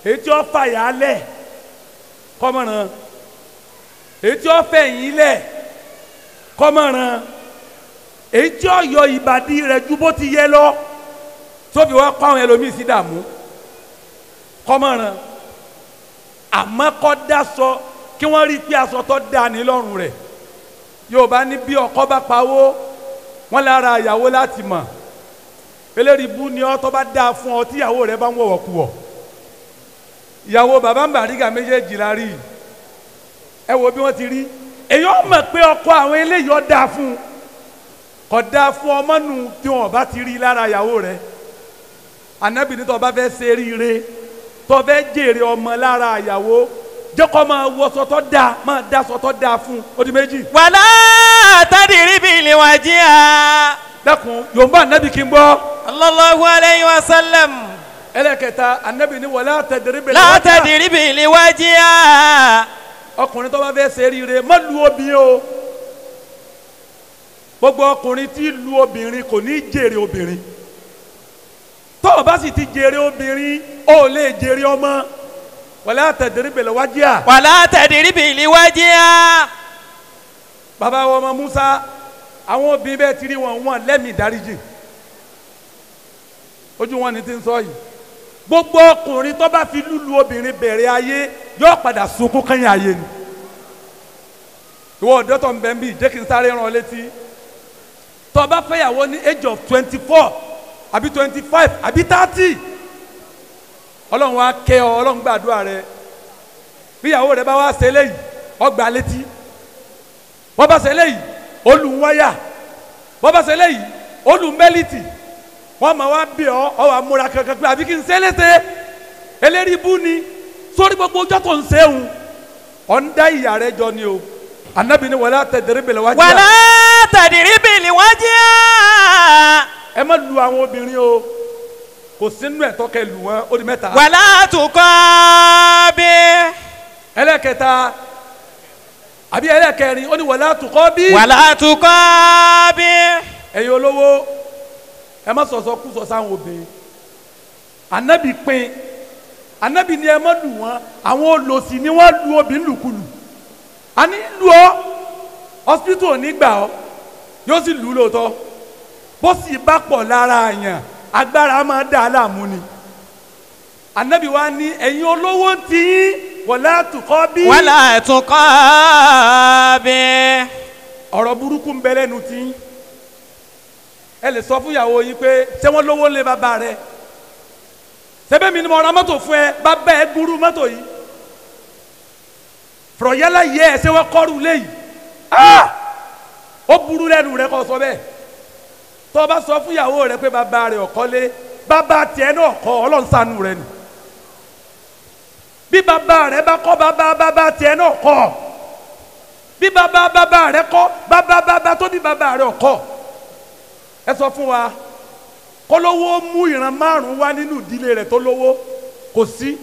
èyí tí ó fàyà lẹ̀ kọ́mọ̀ràn èyí tí ó fẹ̀yìn lẹ̀ kọ́mọ̀ràn èyí tí ó yọ ìbàdí rẹ̀ ju bó ti yẹ lọ tóbi wá pa àwọn ẹlòmíì sí dààmú kọ́mọ̀ràn àmọ́ kọ́ dá sọ kí wọ́n rí i pé aṣọ tó dá ní lọ́rùn rẹ̀ Yorùbá ní bí ọkọ bá pawó wọ́n lára ìyàwó láti mọ̀ eléyìí bú ni ọ tó bá dáa fún ọ tí ìyàwó rẹ̀ bá ń wọ̀wọ̀ kú wọ̀ ìyàwó bàbá ń Bàrígà méjèèjì la rí ẹ wo bí wọ́n ti rí èyí ó mọ̀ pé ọkọ àwọn eléyìí ó dáa fún un kò dáa fún ọmọ nù tí wọn bá ti rí lára ìyàwó rẹ̀ Ànábì ní tó bá fẹ́ ṣe ríire tó fẹ́ jèrè ọmọ lára ìyàwó jẹ́kọ́ máa wọṣọ tó dáa máa dáṣọ tó dáa fún ó di méjì. wàlá tadribil wajha. dákun Yorùbá Ànábì kí n gbọ́. sallallahu alayhi wa sallam. ẹlẹ́kẹta Ànábì ní wàlá tadribil wajha. wajha. la tadribil wajha. ọkùnrin tó bá fẹ́ ṣe ríire má lu obìnrin o gbogbo ọkùnrin tí lu obìnrin kò ní jèrè obìnrin tó o bá sì ti jèrè obìnrin o lè jèrè ọmọ wàlá tadribil wajha. wàlá tadribil wajha. bàbá wa Ọmọ Musa àwọn obìnrin bẹ́ẹ̀ ti rí wọn lẹ́mìí dáríjì ojú wọn ni ti ń sọ yìí gbogbo ọkùnrin tó bá fi lùlù obìnrin bẹ̀rẹ̀ ayé yóò padà sunkún kẹ́yìn ayé ni ìwọ ọ̀dọ́ tó ń bẹ ń bí jẹ́ kí n sáré rán ọ létí tó bá fẹ́yàwó ní age of 24 àbí 25 àbí 30 ọlọ́run wa kẹ́ ọ ọlọ́run gbàdúrà rẹ bíyàwó rẹ bá wá ṣe léyìí ọgbà létí wọ́n bá ṣe léyìí olùwáyà wọ́n bá ṣe léyìí olùmẹ́lìtì wọ́n máa wá bí ọ wà múra kankan pé àbí kí n ṣe léṣe eléyìí bú ni sórí gbogbo ọjọ́ tó ń ṣe òun ọ̀ ń dá ìyá rẹ jọ ni o Ànábì ní wàlá tadribil wajha. wàlá tadribil wajha. ẹ má lu àwọn obìnrin o kò sínú ẹ̀tọ́ kẹ́ lù wọ́n ó di mẹ́ta. wàlá tuqabi. ẹlẹ́kẹta àbí ẹlẹ́kẹrin ó ní wàlá tuqabi. wàlá tuqabi. ẹ̀yin olówó ẹ má sọ̀sọ̀ kú sọ sáwọn obìnrin Ànábì pín Ànábì ni ẹ má lù wọ́n àwọn olòṣì ni wọ́n lu obìnrin lùkulù àní lù ọ́ hospital ò ní gbà ọ́ yóò sì lù ú lóòótọ́ bó sì bá pọ̀ lára àyàn agbára máa dà á láàmú ni Ànábì wa ní ẹ̀yin olówó tí wàlá tuqabi. wàlá tuqabi. ọ̀rọ̀ burúkú ń bẹ lẹ́nu tí ẹ lè sọ fún ìyàwó yín pé ṣé wọ́n lówó lé bàbá rẹ ṣebí mi ni mo ra mọ́tò fún ẹ bàbá ẹ gúrú mọ́tò yìí fọ̀rọ̀yálà yẹ ẹ ṣé wọ́n kọ́rù léyìí ó burú lẹ́nu rẹ kó sọ bẹ́ẹ̀ tó o bá sọ fún ìyàwó rẹ pé bàbá rẹ ọ̀kọ́lé bàbá tiẹ̀ náà kọ́ Ọlọ́run ṣàánú rẹ ni bí bàbá rẹ bá kọ́ bàbá tiẹ̀ náà kọ́ bí bàbá rẹ kọ́ bàbá tó bí bàbá rẹ ọ̀kọ́ ẹ sọ fún wa kólówó mú ìran márùn wá nínú ìdílé rẹ̀ tó lówó kò sí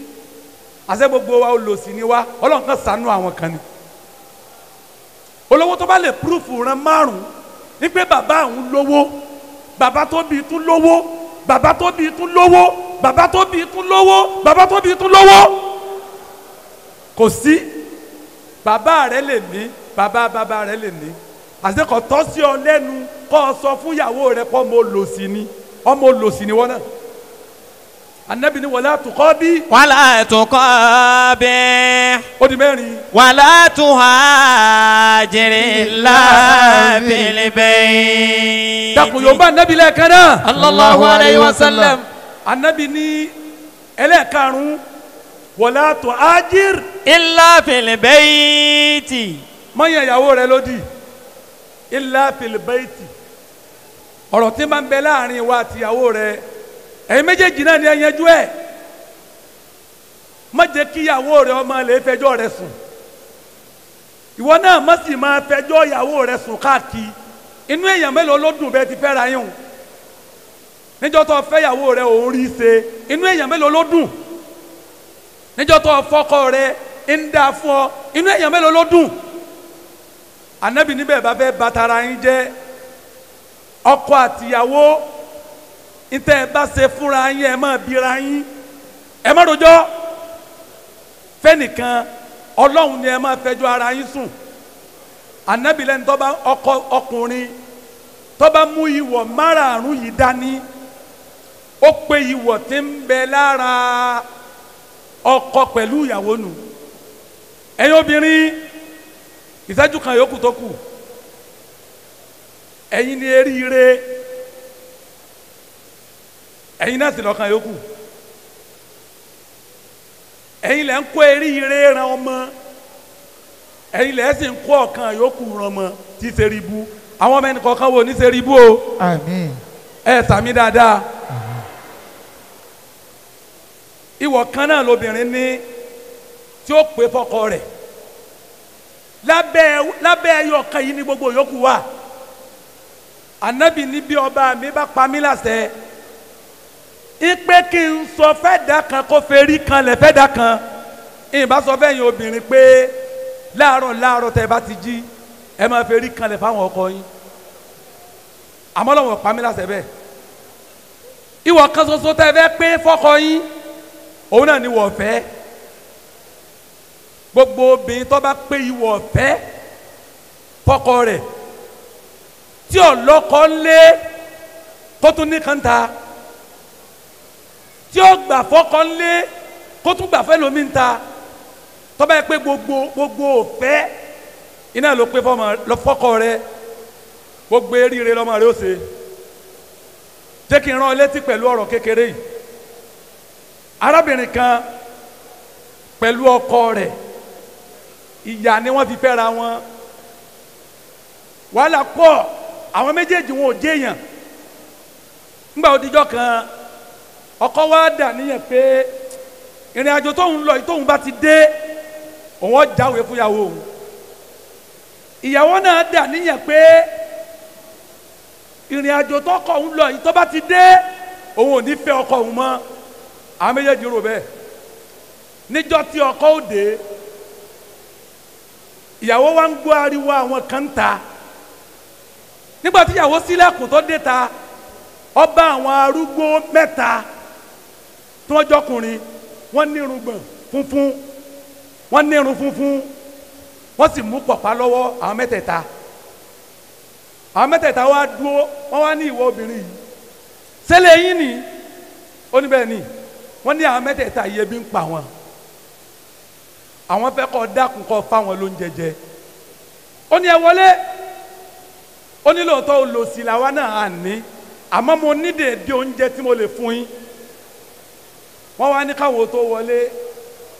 àṣẹ gbogbo wa olòṣì ni wa Ọlọ́run kan ṣàánú àwọn kan ni olówó tó bá lè púrúfù ìran márùn ní pé bàbá àwọn lówó bàbá tó bí tún lówó bàbá tó bí tún lówó bàbá tó bí tún lówó bàbá tó bí tún lówó kò sí bàbá rẹ̀ lè ní bàbá rẹ̀ lè ní àṣẹ kò tọ́ sí ọ lẹ́nu kọ́ ọ sọ fún ìyàwó rẹ pé ọmọ olòṣì ni wọ́n náà Ànábì ní wàlá tuqabi. wàlá tuqabi. ó di mẹ́rin. wàlá tuhajir illa fil bayt. dàkún Yorùbá Ànábì lẹ́ẹ̀kan náà. sallallahu alayhi wa sallam. Ànábì ní ẹlẹ́ẹ̀karùn-ún wàlá tuhajir. illa fil bayt. mọ̀nyẹ̀ ìyàwó rẹ lódì illa fil bayt ọ̀rọ̀ tí máa ń bẹ láàrin wa àti ìyàwó rẹ ẹ̀yin méjèèjì náà ni ẹ yanjú ẹ̀ má jẹ́ kí ìyàwó rẹ ọmọ lè fẹjọ́ rẹ sùn ìwọ náà má sì máa fẹjọ́ ìyàwó rẹ sùn káàkiri inú èèyàn mélòó ló dùn bẹ́ẹ̀ ti fẹ́ ra yín níjọ́ tó fẹ́ ìyàwó rẹ òun rí ṣe inú èèyàn mélòó ló dùn níjọ́ tó fọ́kọ rẹ ń dá fún ọ inú èèyàn mélòó ló dùn Ànábì níbẹ̀ bá fẹ́ bàtàrà yín jẹ́ ọkọ àtìyàwó ntẹ ẹ bá ṣe fúnra yín ẹ má bira yín ẹ má rojọ́ fẹ́nìkan Ọlọ́run ni ẹ má fẹjọ́ ara yín sùn Ànábì lẹ́ni tó bá ọkùnrin tó bá mú ìwọ̀ márààrún yìí dání ó pé ìwọ̀ tí ń bẹ lára ọkọ pẹ̀lú ìyàwó nù. ẹ̀yin obìnrin ìṣẹ́jú kan yòókù tó kù ẹ̀yin ni eríire ẹ̀yin náà sì lọ́kàn yòókù ẹ̀yin lẹ́ ń kó eríire ran ọmọ ẹ̀yin lẹ́ sì ń kó ọ̀kan yòókù ran ọmọ tí ṣe rí bú àwọn ọmọ ẹnì kọ̀ọ̀kan wo ní ṣe rí bú o. Àmín. ẹ sàmì dáadáa. ìwọ̀ kan náà lobìnrin ní tí ó pè fọ́kọ rẹ̀ lábẹ́ ẹyọ kan yìí ní gbogbo yòókù wà. Ànábì ní bí ọba mi bá pa mí láṣẹ ipe kí n sọ fẹ́dà kan kó ferí kan lẹ̀ fẹ́dà kan ìbá sọ fẹ́yìn obìnrin pé láàárọ̀ tẹ́ bá ti jí ẹ máa ferí kan lẹ̀ fáwọn ọkọ yín àmọ́ lọ́wọ́ pa mí láṣẹ bẹ́ẹ̀. ìwọ̀ kan ṣoṣo tẹ́ fẹ́ pé fọ́kọ yín òun náà ni wọ̀ fẹ́. gbogbo obìnrin tó bá pé ìwọ̀ fẹ́ fọ́kọ rẹ̀ tí ọlọ́kọ lé kó tún ní kanta tí ó gbà fọ́kọ lé kó tún gbà fẹ́ lómi ta tó bá yẹ pé gbogbo òfẹ́ iná ló pé fọ́kọ rẹ̀ gbogbo eríire lọ́mọ rẹ̀ ó ṣe. jẹ́ kí n rán ọ létí pẹ̀lú ọ̀rọ̀ kékeré yìí. arábìnrin kan pẹ̀lú ọkọ rẹ̀ ìyá ni wọ́n fi fẹ́ra wọn wàhálà pọ̀ àwọn méjèèjì wọn ò jéèyàn ńgbà òdìjọ́ kan ọkọ wa dà níyàn pé ìrìn àjò tóun lọ tóun bá ti dé òun ó jáwé fúnyàwó òun ìyàwó náà dà níyàn pé ìrìn àjò tọkọ òun lọ tó bá ti dé òun ò ní fẹ́ ọkọ òun mọ́ àwọn méjèèjì rò bẹ́ẹ̀ níjọ́ tí ọkọ ó dé ìyàwó wa ń gbọ́ ariwo àwọn kan ta nígbà tí ìyàwó ṣílẹ̀kùn tó dé ta ọba àwọn arúgbó mẹ́ta tí wọ́n jọkùnrin wọ́n ní irùngbọ̀n funfun wọ́n ní irun funfun wọ́n sì mú pọ̀pá lọ́wọ́ àwọn mẹ́tẹ̀ẹ̀ta wá dúró wọ́n wá ní ìwọ obìnrin yìí ṣẹlẹ̀ yín ni ó ní bẹ́ẹ̀ ni wọ́n ní àwọn mẹ́tẹ̀ẹ̀ta yìí ebi ń pa wọn àwọn fẹ́ kọ́ dákun kọ́ fáwọn lóúnjẹ jẹ ó ní ẹ wọlé ó ní lóòótọ́ olòṣì làwa náà à ní àmọ́ mo ní dèédé oúnjẹ tí mo lè fún yín wọ́n wá ní káwọn tó wọlé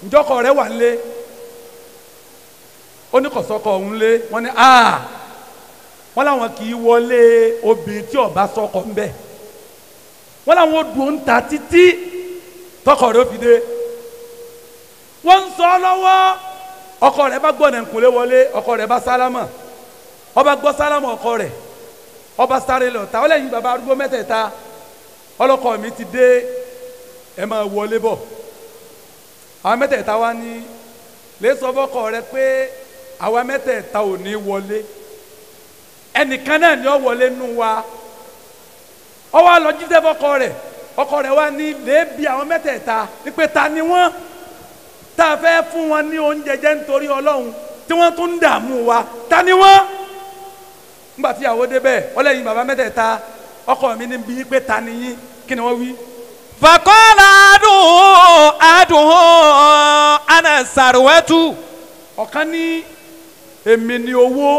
ǹjọ́kọ̀ rẹ̀ wà lé ó ní kọ̀sọ́kọ̀ òun lé wọ́n ní wọ́n láwọn kì í wọlé obìnrin tí ọba sọkọ ń bẹ̀ wọ́n láwọn dùn ń ta títí tọkọ rẹ̀ ó fi dé wọ́n ń sọ lọ́wọ́ ọkọ rẹ̀ bá gbọ́ nẹ̀kúnlé wọlé ọkọ rẹ̀ bá sálámà ọba gbọ́ sálámà ọkọ rẹ̀ ọba sáré lọ ta ọlẹ́yìn bàbá arúgbó mẹ́tẹ̀ẹ̀ta ọlọ́kọ mi ti dé ẹ máa wọlé bọ̀ àwọn mẹ́tẹ̀ẹ̀ta wá ní lè sọ fọ́kọ rẹ̀ pé àwa mẹ́tẹ̀ẹ̀ta ò ní wọlé ẹnìkan náà ni ó wọlé nù wa ọ wá lọ jíṣẹ́ fọ́kọ rẹ̀ ọkọ rẹ̀ wá ní lè bi àwọn mẹ́tẹ̀ẹ̀ta ní pé ta ni wọ́n tá a fẹ́ fún wọn ní oúnjẹ jẹ nítorí Ọlọ́run tí wọ́n tún ń dààmú wa ta ni wọ́n nígbà tí ìyàwó débẹ̀ ọlẹ́yin bàbá mẹ́tẹ̀ẹ̀ta ọkọ mi ní bí pé ta ni yín kí ni wọ́n wí. fàkọ́lá adùn ana sàrùwẹ́tù. ọ̀kan ní èmi ni owó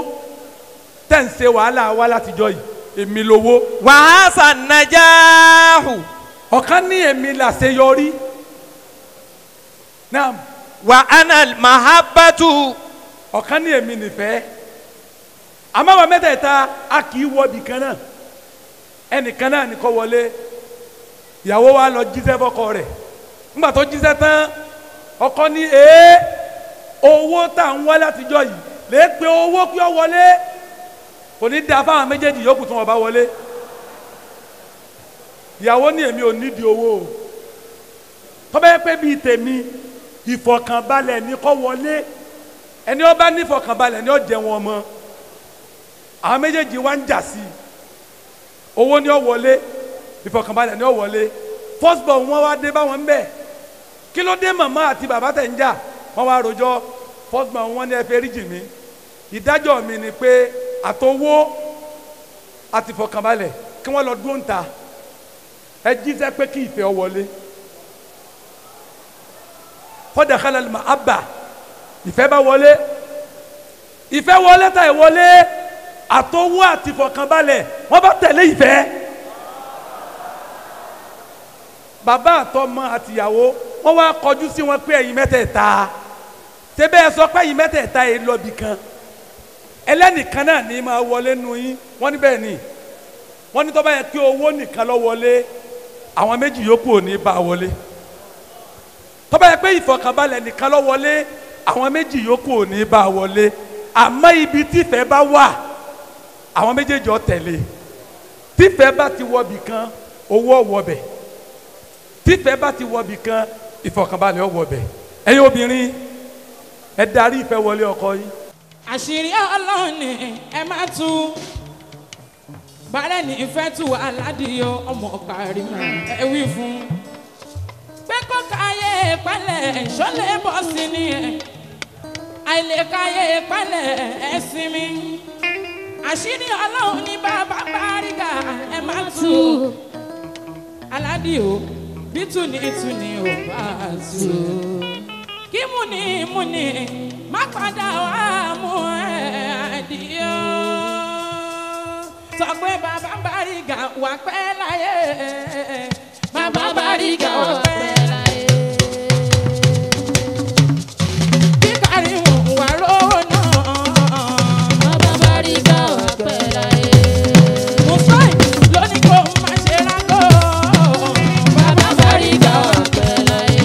tẹ̀ ń ṣe wàhálà wa látijọ́ yìí èmi lówó. wàhásà nàjáhù. ọ̀kan ní èmi làṣeyọrí. naam. wà ánà mahabbatu. ọ̀kan ní èmi nìfẹ́. àmọ́ wa mẹ́tẹ̀ẹ̀ta a kì í wọ ibìkan náà ẹnìkan náà ní kó wọlé ìyàwó wa lọ jíṣẹ́ fọ́kọ rẹ̀ ńgbà tó jíṣẹ́ tán ọkọ ní owó tá à ń wá látijọ́ yìí lè pe owó pé ó wọlé kò ní da fáwọn méjèèjì yòókù tí wọ́n bá wọlé ìyàwó ní èmi ò nídìí owó o tó bá yẹ pé bíi tèmi ìfọ̀kànbalẹ̀ ní kó wọlé ẹni ó bá ní ìfọ̀kànbalẹ̀ ní ó jẹ wọn mọ́ àwọn méjèèjì wá ń jà sí i owó ní ó wọlé ìfọ̀kànbalẹ̀ ní ó wọlé first born wọn wá dé báwọn bẹ́ẹ̀ kí ló dé màmá àti bàbá tẹ̀ ń jà wọ́n wá rojọ́ first born wọn ní ẹ fẹ́ rí jì mí ìdájọ́ mi ni pé àtowó àti fọkànbalẹ̀ kí wọ́n lọ dúró ń ta ẹ jíṣẹ́ pé kí ìfẹ́ wọlé fọdàkàlà lè má abà ìfẹ́ bá wọlé ìfẹ́ wọlé tà ìwọlé àtọwọ́ àti fọkànbalẹ̀ wọ́n bá tẹ̀lé ìfẹ́ bàbá àtọmọ àtìyàwó wọ́n wá kọjú sí wọn pé ẹ̀yin mẹ́tẹ̀ẹ̀ta tẹ́bẹ́ ẹ sọ pé ẹ̀yin mẹ́tẹ̀ẹ̀ta yìí lọ bì kan ẹlẹ́nìkan náà ní máa wọlé nu yín wọ́n ní bẹ́ẹ̀ ni wọ́n ní tó bá yẹ kí owó nìkan lọ wọlé àwọn méjì yòókù ò ní bá wọlé tó bá yẹ pé ìfọ̀kànbalẹ̀ nìkan lọ wọlé àwọn méjì yòókù ò ní bá wọlé àmọ́ ibi tífẹ̀ bá wà àwọn méjèèjì ó tẹ̀lé tífẹ̀ bá ti wọ bì kan owó wọbẹ̀ tífẹ̀ bá ti wọ bì kan ìfọ̀kànbalẹ̀ ó wọbẹ̀ ẹ̀yin obìnrin ẹ darí ìfẹ́ wọlé ọkọ yín. àṣírí Ọlọ́run ni ẹ má tú bàrẹ̀ ní ìfẹ́ tú aládìyọ ọmọ kárí mọ́ ẹ wí fún pé kó káyé pẹ́lẹ́ ṣọlẹ̀ bọ́ sí ni àìlè káyé pẹ́lẹ́ ẹ sinmi àṣírí Ọlọ́run ní bàbá báríga ẹ má tú aládìyọ bí túni ò bá tú kí múni má padà wá mú ẹ̀ẹ́dìyọ. sọ pé bàbá Bariga wà pẹ́ láyé bàbá Bariga wà pẹ́ láyé. kí Kàrímù wà lówó náà bàbá Bariga wà pẹ́ láyé. Musai lóní kó má ṣe rákò bàbá Bariga wà pẹ́ láyé.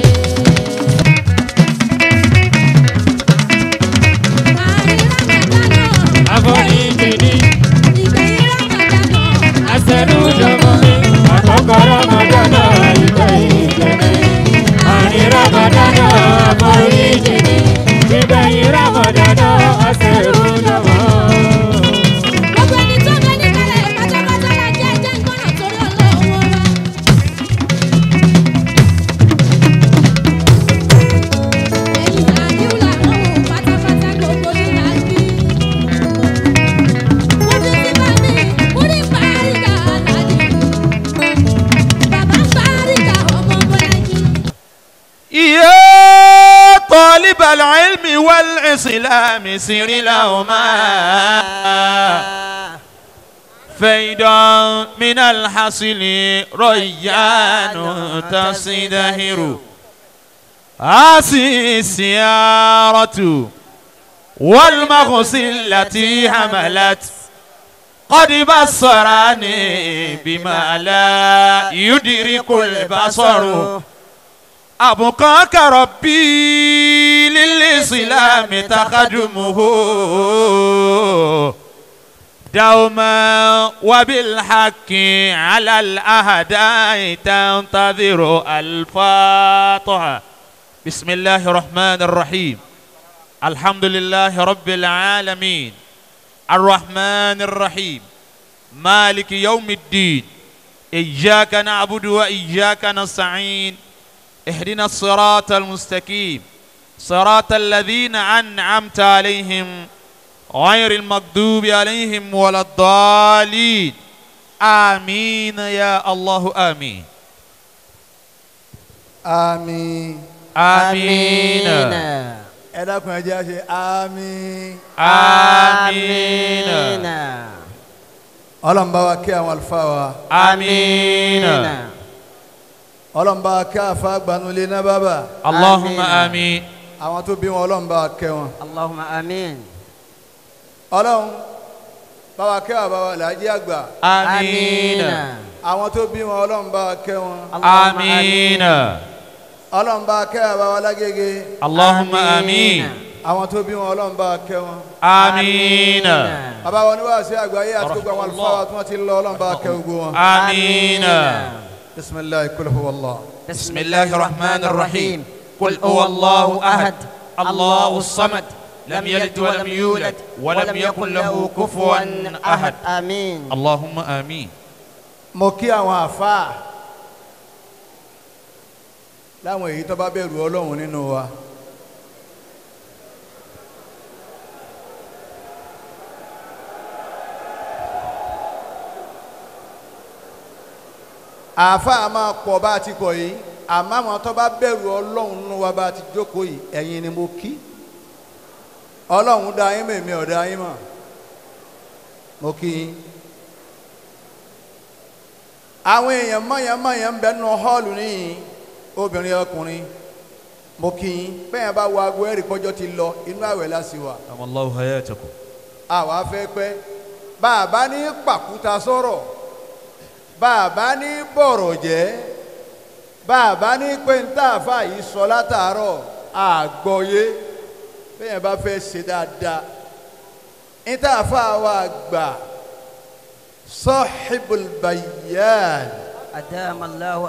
العلم والإسلام سر لهما فيدا من الحصل ريان تصدهر هذه السيارة والمغص التي حملت قد بصرني بما لا يدرك البصر أبقاك ربي للإسلام تقدمه دوما وبالحق على الأهداء تنتظر الفاتحة بسم الله الرحمن الرحيم الحمد لله رب العالمين الرحمن الرحيم مالك يوم الدين إياك نعبد وإياك نستعين اهدنا الصراط المستقيم صراط الذين أنعمت عليهم غير المغضوب عليهم ولا الضالين آمين يا الله آمين آمين آمين ẹ dákun ẹ jẹ́ á ṣe àmín. آمين Ọlọ́run bá wa kí àwọn àlùfáà wa. آمين Ọlọ́run bá wa kí àfa gbanulé náà bàbá. اللهم آمين àwọn tó bí wọn Ọlọ́run bá wa kẹ́ wọn. Allahumma amin. Ọlọ́run bá wa kẹ́ àbá wa làájí àgbà. آمين àwọn tó bí wọn Ọlọ́run bá wa kẹ́ wọn. آمين Ọlọ́run bá wa kẹ́ àbá wa lágége. اللهم آمين àwọn tó bí wọn Ọlọ́run bá wa kẹ́ wọn. آمين bàbá wọn ní wàásù àgbáyé àti gbogbo àwọn àlùfáà wa tí wọ́n ti lọ Ọlọ́run bá wa kẹ́ gbogbo wọn. آمين bisimilahi kul huwa Allah. بسم الله الرحمن الرحيم قل هو الله أحد الله الصمد لم يلد ولم يولد ولم يكن له كفوا أحد Amin. اللهم آمين mo kí àwọn àfáà láwọn èyí tó bá bẹ̀rù Ọlọ́run nínú wa. àáfàá máa pọ̀ bá ti pọ̀ yìí àmọ́ àwọn tó bá bẹ̀rù ọlọ́run nínú wa bá ti jókòó yìí ẹ̀yin ni mo kí ọlọ́run dá yín mèmí ọ̀dá yín mọ̀ mo kí yín. àwọn èèyàn mọ̀yàn ń bẹ nínú họ́ọ̀lù níyìn obìnrin ọkùnrin mo kí yín bẹ́ẹ̀ bá wo aago ẹ̀rì pọ́jọ́ ti lọ inú àwẹ̀ láti wà. Allahu hayatakum. àwa fẹ́ pẹ́ bàbá ní pàkúta sọ̀rọ̀ bàbá ní bọ̀rọ̀ jẹ́ bàbá ní pé ń tà fà yìí sọ látàárọ̀ àgbọ̀yé bẹ́ẹ̀ bá fẹ́ ṣe dáadáa ń tà fà wà gbà sahibul bayan. أدام الله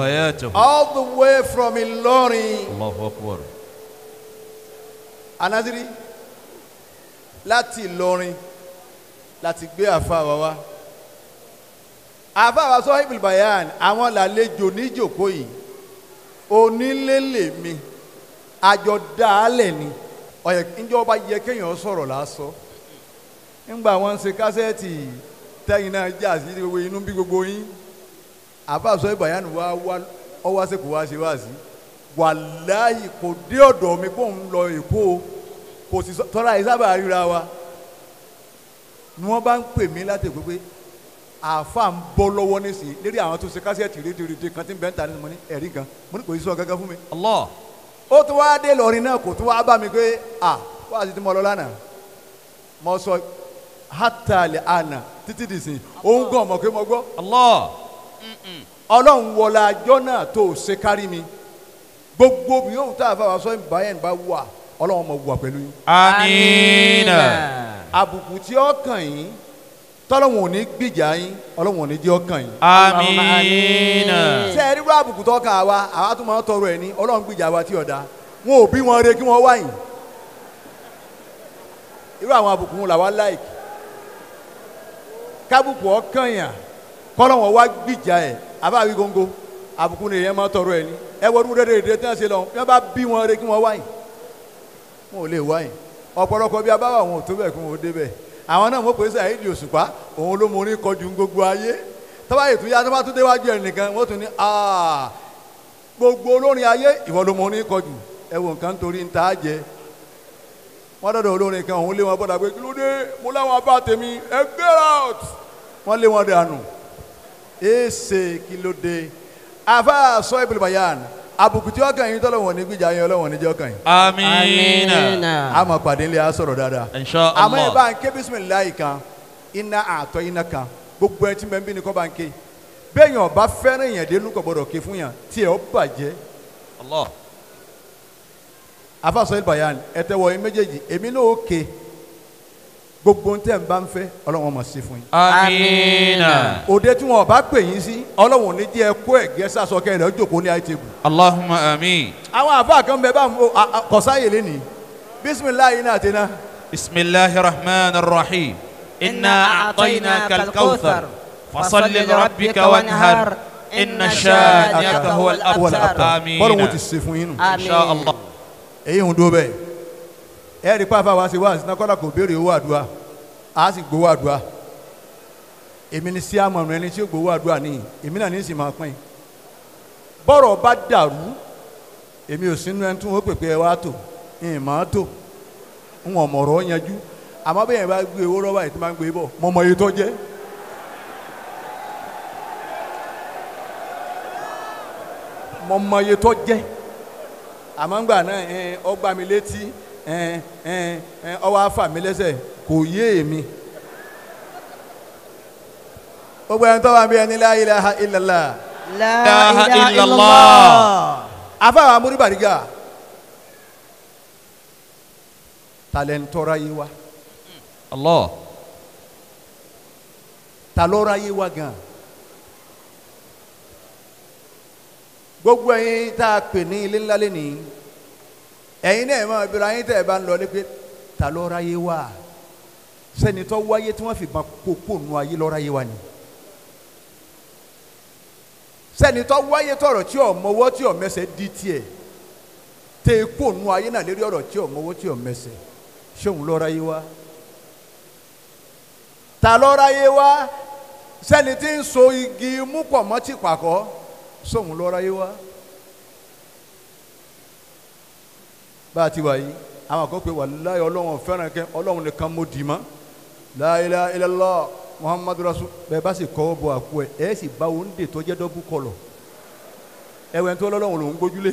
آياته. All the way from Ilorin. Allahu Akbar. Anadiri láti Ìlọrin láti gbé àfa wa wá. Àfa wa Sahibul Bayan àwọn làlejò níjòkó yìí. Onílé lèmi àjọ dálẹ̀ ni. Ọ̀yẹ̀ ìjọba yẹ kéèyàn sọ̀rọ̀ lásọ. Nígbà wọn ṣe kásẹ̀tì tẹ́yìn náà jà sí gbogbo inú bí gbogbo yín. Àfa Sahibul Bayan wa ọwọ́ àṣekò wá ṣe wá sí. Wàláyì kò dé ọ̀dọ̀ mi kó ń lọ Èkó kò sì tọ́lá ìsábà ríra wa ni wọ́n bá ń pè mí láti Èkó pé àáfà ń bọ́ lọ́wọ́ nísìnyí lérí àwọn tó ṣe kásẹ̀tì rédíòrédíò kan tí ń bẹ́ ń ta nínú mo ní ẹ̀rí kan mo ní kò sí sọ gángan fún mi. Allah. ó tún wá dé lọ́rin náà kò tún wá bá mi pé wá sí ti mọ lọ lánàá mo sọ hátàlẹ̀ àná títí dìsìn òun gan mọ̀ pé mo gbọ́. Allah. Ọlọ́run wọlé àjọ náà tó ṣe kárí mi gbogbo bí yóò tá a fà wá sọ ìbáyẹn bá wà Ọlọ́run mọ̀ wà pẹ̀lú yín. Àmín. àbùkù tí ó kàn yín tọ́lọ́wọ̀n ò ní gbìjà yín Ọlọ́run ò ní jẹ́ ó kàn yín. Àmín. ṣé ẹ rírú àbùkù tó kàn wá àwa tó máa ń tọrọ ẹ̀ ní Ọlọ́run gbìjà wa tí ọ̀dà wọn ò bí wọn re kí wọ́n wá yín. irú àwọn àbùkù wọn làwa láìkì kábùkù ọkàn yàn kọ́lọ́wọ̀n wá gbìjà ẹ̀ àbáwí góńgó àbùkù ni èèyàn máa tọrọ ẹ̀ ní ẹ wọ́n dúró déédéé tí wọ́n ṣe lọ bí wọ́n bá bí wọn re kí wọ́n wá yín wọn ò lè wá yín ọ̀pọ̀lọpọ̀ bí abáwá wọn ò tó bẹ̀ kí wọn ò débẹ̀ àwọn náà mo pè é Saheed Òṣùpá òun ló mọ orin kọjú gbogbo ayé tọ́ba ètò ya tọ́ba tó déwájú ẹ̀ nìkan wọ́n tún ní gbogbo olórin ayé ìwọ ló mọ orin kọjú ẹ wo nǹkan torí ń ta jẹ wọ́n dọ̀dọ̀ olórin kan òun lé wọn bọ́dà pé kí ló dé mo láwọn abá tèmi ẹ get out wọ́n lé wọn dànù èsè kí ló dé àfa Sahibul Bayan àbùkù tí ọkàn yín tọ́lọ̀ wọ̀n ní gbìjà yín Ọlọ́run ní jẹ́ ọkàn yín. Àmín. a máa pàdé ńlẹ̀ á sọ̀rọ̀ dáadáa. Insha Allah. àmọ́ ẹ bá ń ké bisimilayi kan iná àtọ́ iná kan gbogbo ẹ tí mẹ́ ń bí ni kọ́ bá ń ké bẹ́ẹ̀yàn ọba fẹ́ràn èèyàn dénú kò gbọdọ̀ ké fún yàn tí ẹ ó bàjẹ́. Allah. àfa Sahibul Bayan ẹ tẹ́wọ́ yín méjèèjì èmi náà ó ké gbogbo ń tẹ́ ń bá ń fẹ́ Ọlọ́run máa ṣe fún yín. Àmín. òde tí wọn bá pè yín sí Ọlọ́run ní jẹ́ kó ẹ̀gẹ́ sásọ kẹrin ẹ̀ jókòó ní àìtẹ́bù. Allahumma àmín. àwọn àfa kan bẹ bá kọsáyè lẹ́nìí bisimilayi náà ti ná. Bismillahir Rahmanir Rahim. Inna a'tainaka al-kawthar. Fasalli li rabbika wanhar. Inna shani'aka huwal abtar. Àmín. bọ́lá wọn ti ṣe fún yín nù. Insha Allah. èyí ń dúró bẹ́ẹ̀ ẹ rí pàfà wá sí wá sí náà kọ́lá kò béèrè owó àdúrà á sì gbowó àdúrà èmi ni sí àmọ̀ràn ẹni tí ó gbowó àdúrà nìyí èmi náà ní sì máa pín bọ́rọ̀ bá dàrú èmi ò sínú ẹni tí wọ́n pèpè ẹ wá tò ìyìn máa tò ń wọ̀n mọ̀rọ̀ yanjú àmọ́ bẹ́ẹ̀ yẹn bá gbé owó rọ́bà yìí tí máa ń gbé bọ̀ mọ̀mọ́ iye tó jẹ́ mọ̀mọ́ iye tó jẹ́ àmọ́ ńgbà náà ọgbà mi létí ọwọ́ afa mi lẹ́sẹ̀ kò yé èmi gbogbo ẹni tó wà bí ẹni la ilaha illallah La ilaha illallah. afa wa muri bariga Talorayewa Allah. Talorayewa gan gbogbo ẹ̀yin tá a pè ní ilé ńlá lẹ́nìí ẹ̀yin náà máa bẹ̀rẹ̀ ẹ̀yin tẹ́ ẹ bá ń lọ ní pé Talorayewa sẹ́ni tó wáyé tí wọ́n fi máa kókó nu ayé Lorayewa ni sẹ́ni tó wáyé tọ̀rọ̀ tí ò mọwọ́ tí ò mẹsẹ̀ di tiẹ̀ tẹ́ kó nu ayé náà lérí ọ̀rọ̀ tí ò mọwọ́ tí ò mẹsẹ̀ ṣóun Lorayewa Talorayewa sẹ́ni tí ń so igi mú pọ̀ mọ́ ti pàkọ́ sóhun lọ́ra yé wá. bá a ti wà yìí àwọn kan pé wàláhì ọlọ́run fẹ́ràn kẹ́ ọlọ́run nìkan mo dì mọ́ la ilaha illallah muhammadu rasul bẹ́ẹ̀ bá sì kọ́ bọ̀ àpò ẹ̀ sì bá wọn dè tó jẹ́ dọ́bù kọlọ̀ ẹ̀wẹ̀ tó lọ́lọ́run lòún gbójúlé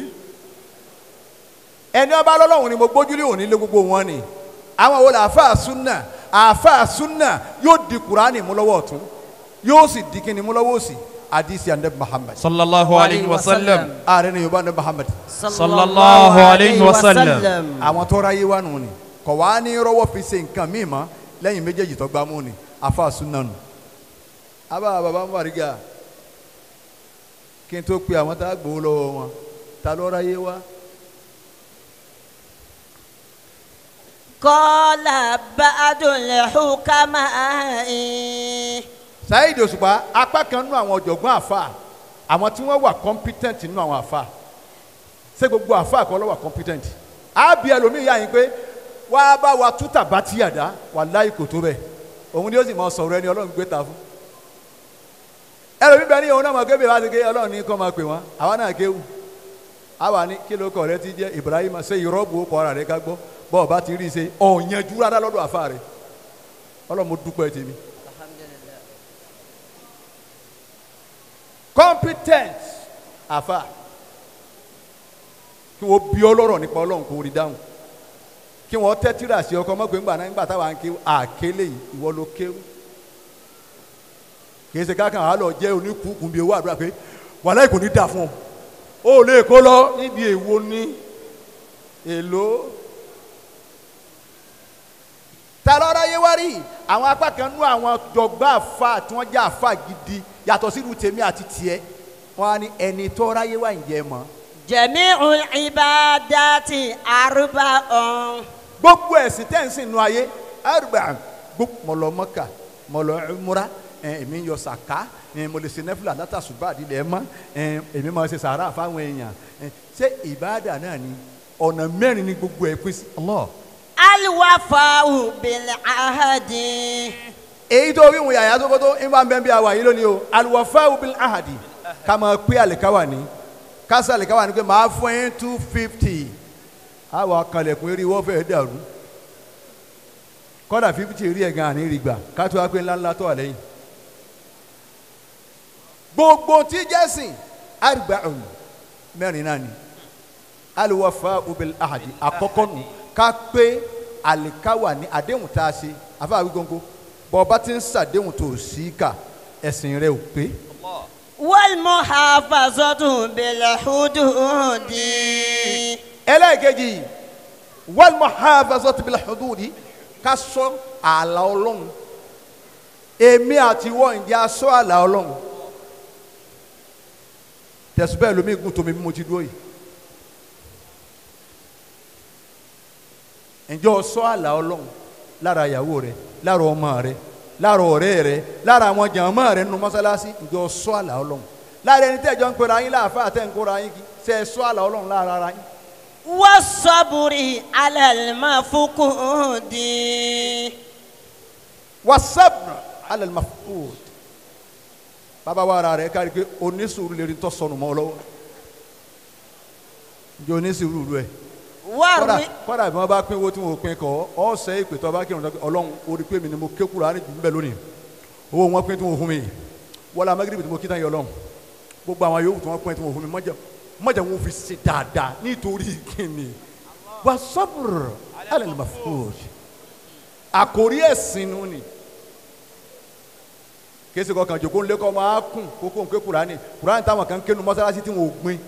ẹni ọba lọ́lọ́run ni mo gbójúlé òní lé gbogbo wọn ni àwọn wo la àáfàá súnà yóò di kuraani mú lọ́wọ́ ọ̀tún yóò sì di kíni mú lọ́wọ́ òsì hadisi anabi muhammad sallallahu alayhi wa sallam ààrẹ ni yorùbá anabi muhammad sallallahu alayhi wa sallam àwọn tó ráyé wá nù ni kọ̀ wá ní rọ́wọ́ fi ṣe nǹkan míì mọ́ lẹ́yìn méjèèjì tó gbá mú ni àáfàá súnà nù. abá bàbá Bariga kí n tó pe àwọn tá a gbowó lọ́wọ́ wọn ta ló ráyé wá. Qala ba'dul hukama'i. Saheed Osupa apá kan nínú àwọn ọ̀jọ̀gbọ́n àfa àwọn tí wọ́n wà competent nínú àwọn àfa ṣé gbogbo àfa kọ́ ló wà competent á bí ẹlòmíì yá yín pé wá bá wa tútà bá ti yàdá wàláhì kò tó bẹ́ẹ̀ òun ni ó sì máa sọ̀rọ̀ ẹni ọlọ́run gbé ta fún ẹlòmíì bẹ́ẹ̀ ni òun náà máa kébè láti ké ọlọ́run ní kọ́ máa pè wọ́n àwa náà kéwù àwa ní kí ló kọ̀ rẹ ti jẹ́ Ibrahim ṣe ìrọ́bù kọ́ ara rẹ ká gbọ́ bọ́ọ̀ bá ti rí i ṣe ọ̀yanjú rárá lọ́dọ̀ àfa rẹ ọlọ́run mo dúpẹ́ tèmi. Competent àfa kí wọ́n bí ọlọ́rọ̀ nípa ọlọ́run kò rí dáhùn kí wọ́n tẹ́tírà sí ọkọ mọ́gbẹ́ ńgbà náà ńgbà táwa ń ké àkélé ìwọ ló kéwù kì í ṣe kákan àá lọ jẹ́ oníkùnkùn bíi owó àdúrà pé wàhálà kò ní dà fún ọ ó lè kó lọ níbi èwo ní èlò Talorayewa rí àwọn apá kan nú àwọn jọgbọ́n àfa tí wọ́n jẹ́ àfa gidi yàtọ̀ sí irú tèmi àti tiẹ̀ wọ́n á ní ẹni tó ráyé wá ǹjẹ́ mọ́. Jami'ul ibadati arba'un. gbogbo ẹ̀sìn tẹ́ ń sìn nú ayé arba'un gbogbo mọ̀lọ́ Mọ́kà mọ̀lọ́ umra èmi ń yọ sàká mo lè ṣe nẹ́fìlà látàṣùbà àdìlẹ̀ mọ́ èmi máa ṣe sàárà fáwọn èèyàn ṣé ìbáàdà náà ni ọ̀nà mẹ́rin ni gbogbo ẹ̀ pín sí. Al-wafa'u bil ahadi. èyí tó rí wọn yàyà sókótó ń bá ń bẹ́ẹ̀ bí àwa yìí lónìí o al-wafa'u bil ahadi ká máa pé àlìkáwà ní kásá àlìkáwà ní pé máa fún yín 250 àwọn akànlẹ̀kùn eré wọ́n fẹ́ẹ́ dàrú kọ́dà 50 rí ẹ̀gán àní rí gbà ká tó wá pé ńláńlá tó wà lẹ́yìn. gbogbo tí jẹ́sìn arba'un mẹ́rin náà ni al-wafa'u bil ahadi àkọ́kọ́ nù ká pé àlìkáwà ní àdéhùn tá a ṣe àfáàwí góńgó bọ́ọ̀bá ti ń ṣàdéhùn tó sí ká ẹ̀sìn rẹ̀ ò pé. Wal muhafazatu bil hududi. ẹlẹ́ẹ̀kejì wal muhafazatu bil hududi ká sọ ààlà ọlọ́run èmi àti wọ́n ǹjẹ́ a sọ ààlà ọlọ́run tẹ̀sùbẹ́ lómi gùn tómi bí mo ti dúró yìí ǹjẹ́ o sọ ààlà ọlọ́run lára ìyàwó rẹ lára ọmọ rẹ lára ọ̀rẹ́ rẹ lára àwọn jàmọ́ rẹ nínú mọ́sálásí ǹjẹ́ o sọ ààlà ọlọ́run lára ẹni tẹ́jọ́ ń pera yín láàfáà tẹ́ ń kóra yín kí ṣe é sọ ààlà ọlọ́run lára ara yín. Wasaburi ala al-mafqudi. Wasabri ala al-mafqud. bàbá wa ara rẹ kárí pé onísùúrù lè rí tọ́ sọnù mọ́ ọ lọ́wọ́ ǹjẹ́ onísùúrù rẹ kọ́dà bí wọ́n bá pín owó tí wọ́n pín kọ́ ọ́ sẹ́ ìpè tó bá kírun ọlọ́run orí pé mi ni mo ké Kùránì jù bẹ́ẹ̀ lónìí owó wọn pín tí wọ́n fún mi wọ́n la magrebi tí mo kí tán yọ ọlọ́run gbogbo àwọn yòówù tí wọ́n pín tí wọ́n fún mi mọ́jà wọn fi ṣe dáadáa nítorí kíni wà sọ́bùrù alẹ́ ní ma fún àkórí ẹ̀sìn nù ni kéésì kọkàn jòkó ńlẹ́kọ̀ máa kún kókó ń ké Kùránì táwọn kan kéénu mọ́sálásí tí wọ́n ò gbin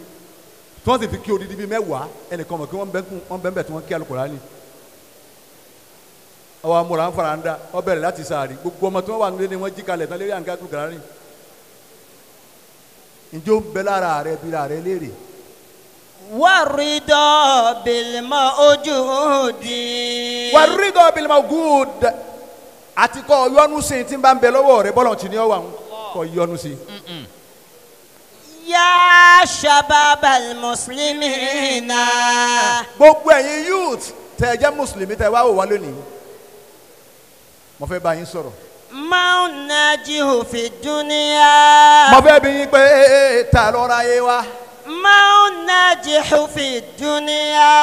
tí wọ́n sì fi kí odidi bíi mẹ́wàá ẹnìkan mọ̀ kí wọ́n bẹ́ẹ̀ tí wọ́n kí Al-Kùránì ọwọ́ amúra ń fara ń dá wọ́n bẹ̀rẹ̀ láti sàárì gbogbo ọmọ tí wọ́n wà nílé ni wọ́n jí kalẹ̀ tán lérí àǹkà Al-Kùránì ǹjẹ́ ó ń bẹ lára rẹ bí ra rẹ léèrè. Waridọ bilma ojúdi. Waridọ bilma ojúdi àti kọ́ yọnu sí tí n bá ń bẹ lọ́wọ́ rẹ bọ́lọ̀ tì ní ọwọ́ àwọn kọ́ yọnu sí. Ya shababal muslimina. gbogbo ẹ̀yin youth tẹ̀ jẹ́ mùsùlùmí tẹ̀ wá wò wá lónìí mo fẹ́ bá yín sọ̀rọ̀ ما الناجح في الدنيا mo fẹ́ bi yín pé Talorayewa. ما الناجح في الدنيا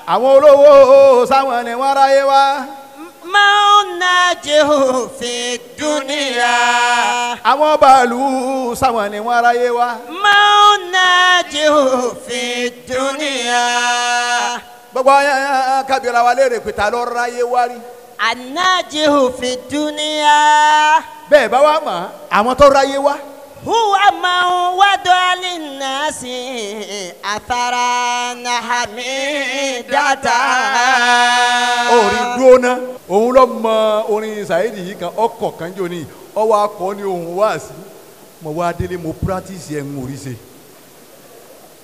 àwọn olówó sáwọn ni wọ́n ráyé wá. ما الناجح في الدنيا àwọn bàálù sáwọn ni wọ́n ráyé wá. ما الناجح في الدنيا gbogbo ayé kábíyàrá wa léèrè pé ta ló ráyé wá rí. الناجح في الدنيا bẹ́ẹ̀ bá wá mọ̀ àwọn tó ráyé wá. هو من وضع للناس أثرا حميدة. orin dúró ná òun ló mọ orin Saheed yìí kan ọkọ̀ kan jò ní ọwọ́ akọ ní ohun wá sí mo wá délé mo practice ẹ̀ ń orí ṣe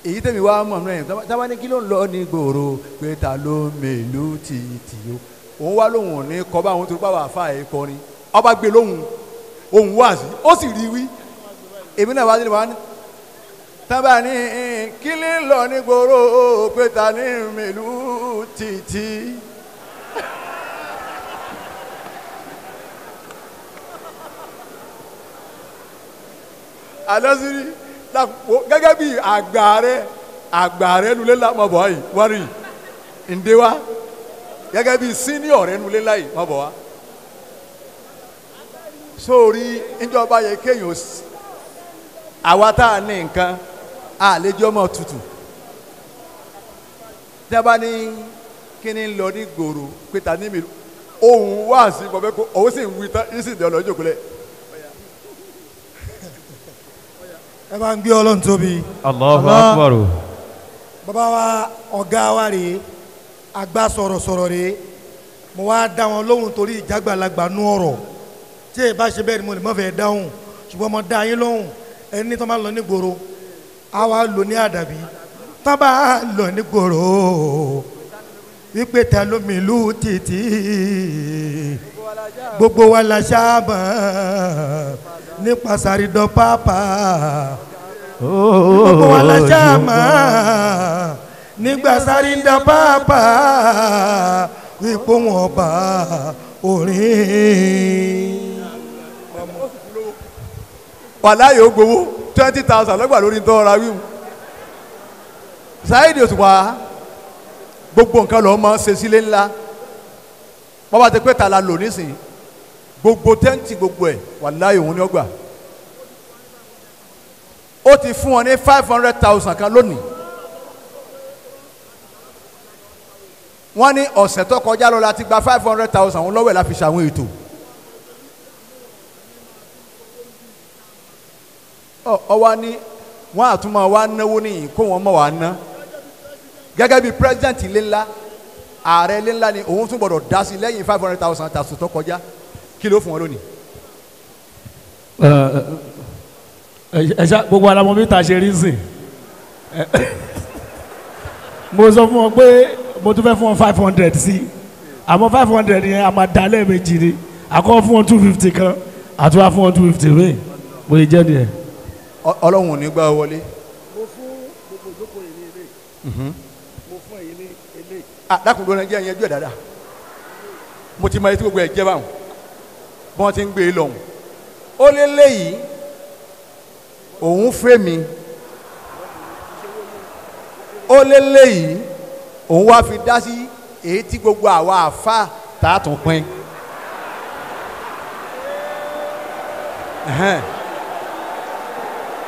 èyí tẹ̀mí wá mọ̀ náà táwa ní kí ló ń lọ ní gbòòrò pé ta ló mèlú tìtì o òun wá lóhùn òní kọ́ bá àwọn tó bá wà fà ẹ̀ kọrin ọba gbé lóhùn ohun wá sí ó sì rí wí èmi náà wá délé wá ní tábà ní kí ló ń lọ ní gbòòrò pé ta ní mèlú tìtì. alásìrí gẹ́gẹ́ bí àgbà rẹ nulẹ̀ la mọ̀ bọ̀ wáyé wárí ǹdẹ́ wa gẹ́gẹ́ bí senior rẹ nulẹ̀ la yìí mọ̀ bọ̀ wá sórí ìjọba yẹ kéèyàn àwa tá a ní nǹkan àlejò ọmọ tutù jábá ní kíni ń lọ ní gbòòrò pété ní mi ohun wá sí bọ̀bẹ́ kó òun sì ń wí tán yín sì dẹ̀ lọ́jọ́ kulẹ̀. ẹ bá ń gbé ọlọ́run tóbi. Allahu Akbar. bàbá wa ọ̀gá wa rèé àgbà sọ̀rọ̀sọ̀rọ̀ rèé mo wá dá wọn lóhùn torí ìjágbàlagbà nú ọ̀rọ̀ tí ẹ bá ṣe bẹ́ẹ̀ ni mo lè má fẹ́ dáhùn ṣùgbọ́n mo dá yín lóhùn ẹni tó máa lọ ní gbòòrò á wá lò ní àdàbí tó bá lọ ní gbòòrò wípé ta ló mi lù títí gbogbo wa la ṣáàbà nípa sàrídọ̀ pápá gbogbo wa la ṣáàmà nígbà sàrídọ̀ pápá wípé wọn bá orin. wàláyé ó gbowó 20,000 lọ́gbà lórí tó ra wíwù Saheed Osupa gbogbo nǹkan lọ́ọ́ máa ń ṣe sílé ńlá bàbá ti pé ta la lò nísìnyí gbogbo tẹ́ǹtì gbogbo ẹ̀ wàláyé òun ni ó gbà ó ti fún wọn ní 500,000 kan lónìí wọ́n ní ọ̀sẹ̀ tó kọjá lọ la ti gba 500,000 òun lọ́wọ́ ẹ̀ la fi ṣàwọn ètò ọwọ́ ni wọ́n àtúmọ̀ wá náwó nìyí kó wọ́n mọ̀ wá ná gẹ́gẹ́ bí president ilé ńlá ààrẹ ilé ńlá ni òun tún gbọ́dọ̀ dá sí lẹ́yìn 500,000 tàṣù tó kọjá kí ló fún wọn lónìí. ẹ̀ṣá gbogbo alamọ mi ta ṣe rí sìn mo sọ fún wọn pé mo tún fẹ́ fún wọn 500 sí àmọ́ 500 yẹn a máa dá lẹ́ẹ̀mejì ni àkọ́kọ́ fún wọn 250 kan àtúwá fún wọn 250 wẹ́ẹ̀ mo yẹ jẹ́ nìyẹn. ọlọ́run ò ní gbà wọlé. mo fún gbogbo ìjókòó yìí ní ilé mo fún èyí ní ilé. dákùn lónìí jẹ́ ẹ̀yẹ́jú ẹ̀ dáadáa mo ti mọ etí gbogbo ẹ̀ jẹ́ báwọn bí wọ́n ti ń gbé e lọ́hùn ó lé léyìí òun fẹ́ mi ó lé léyìí òun wá fi dá sí èyí tí gbogbo àwa àfa tá a tún pín.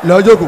lọ́jọ́ kò.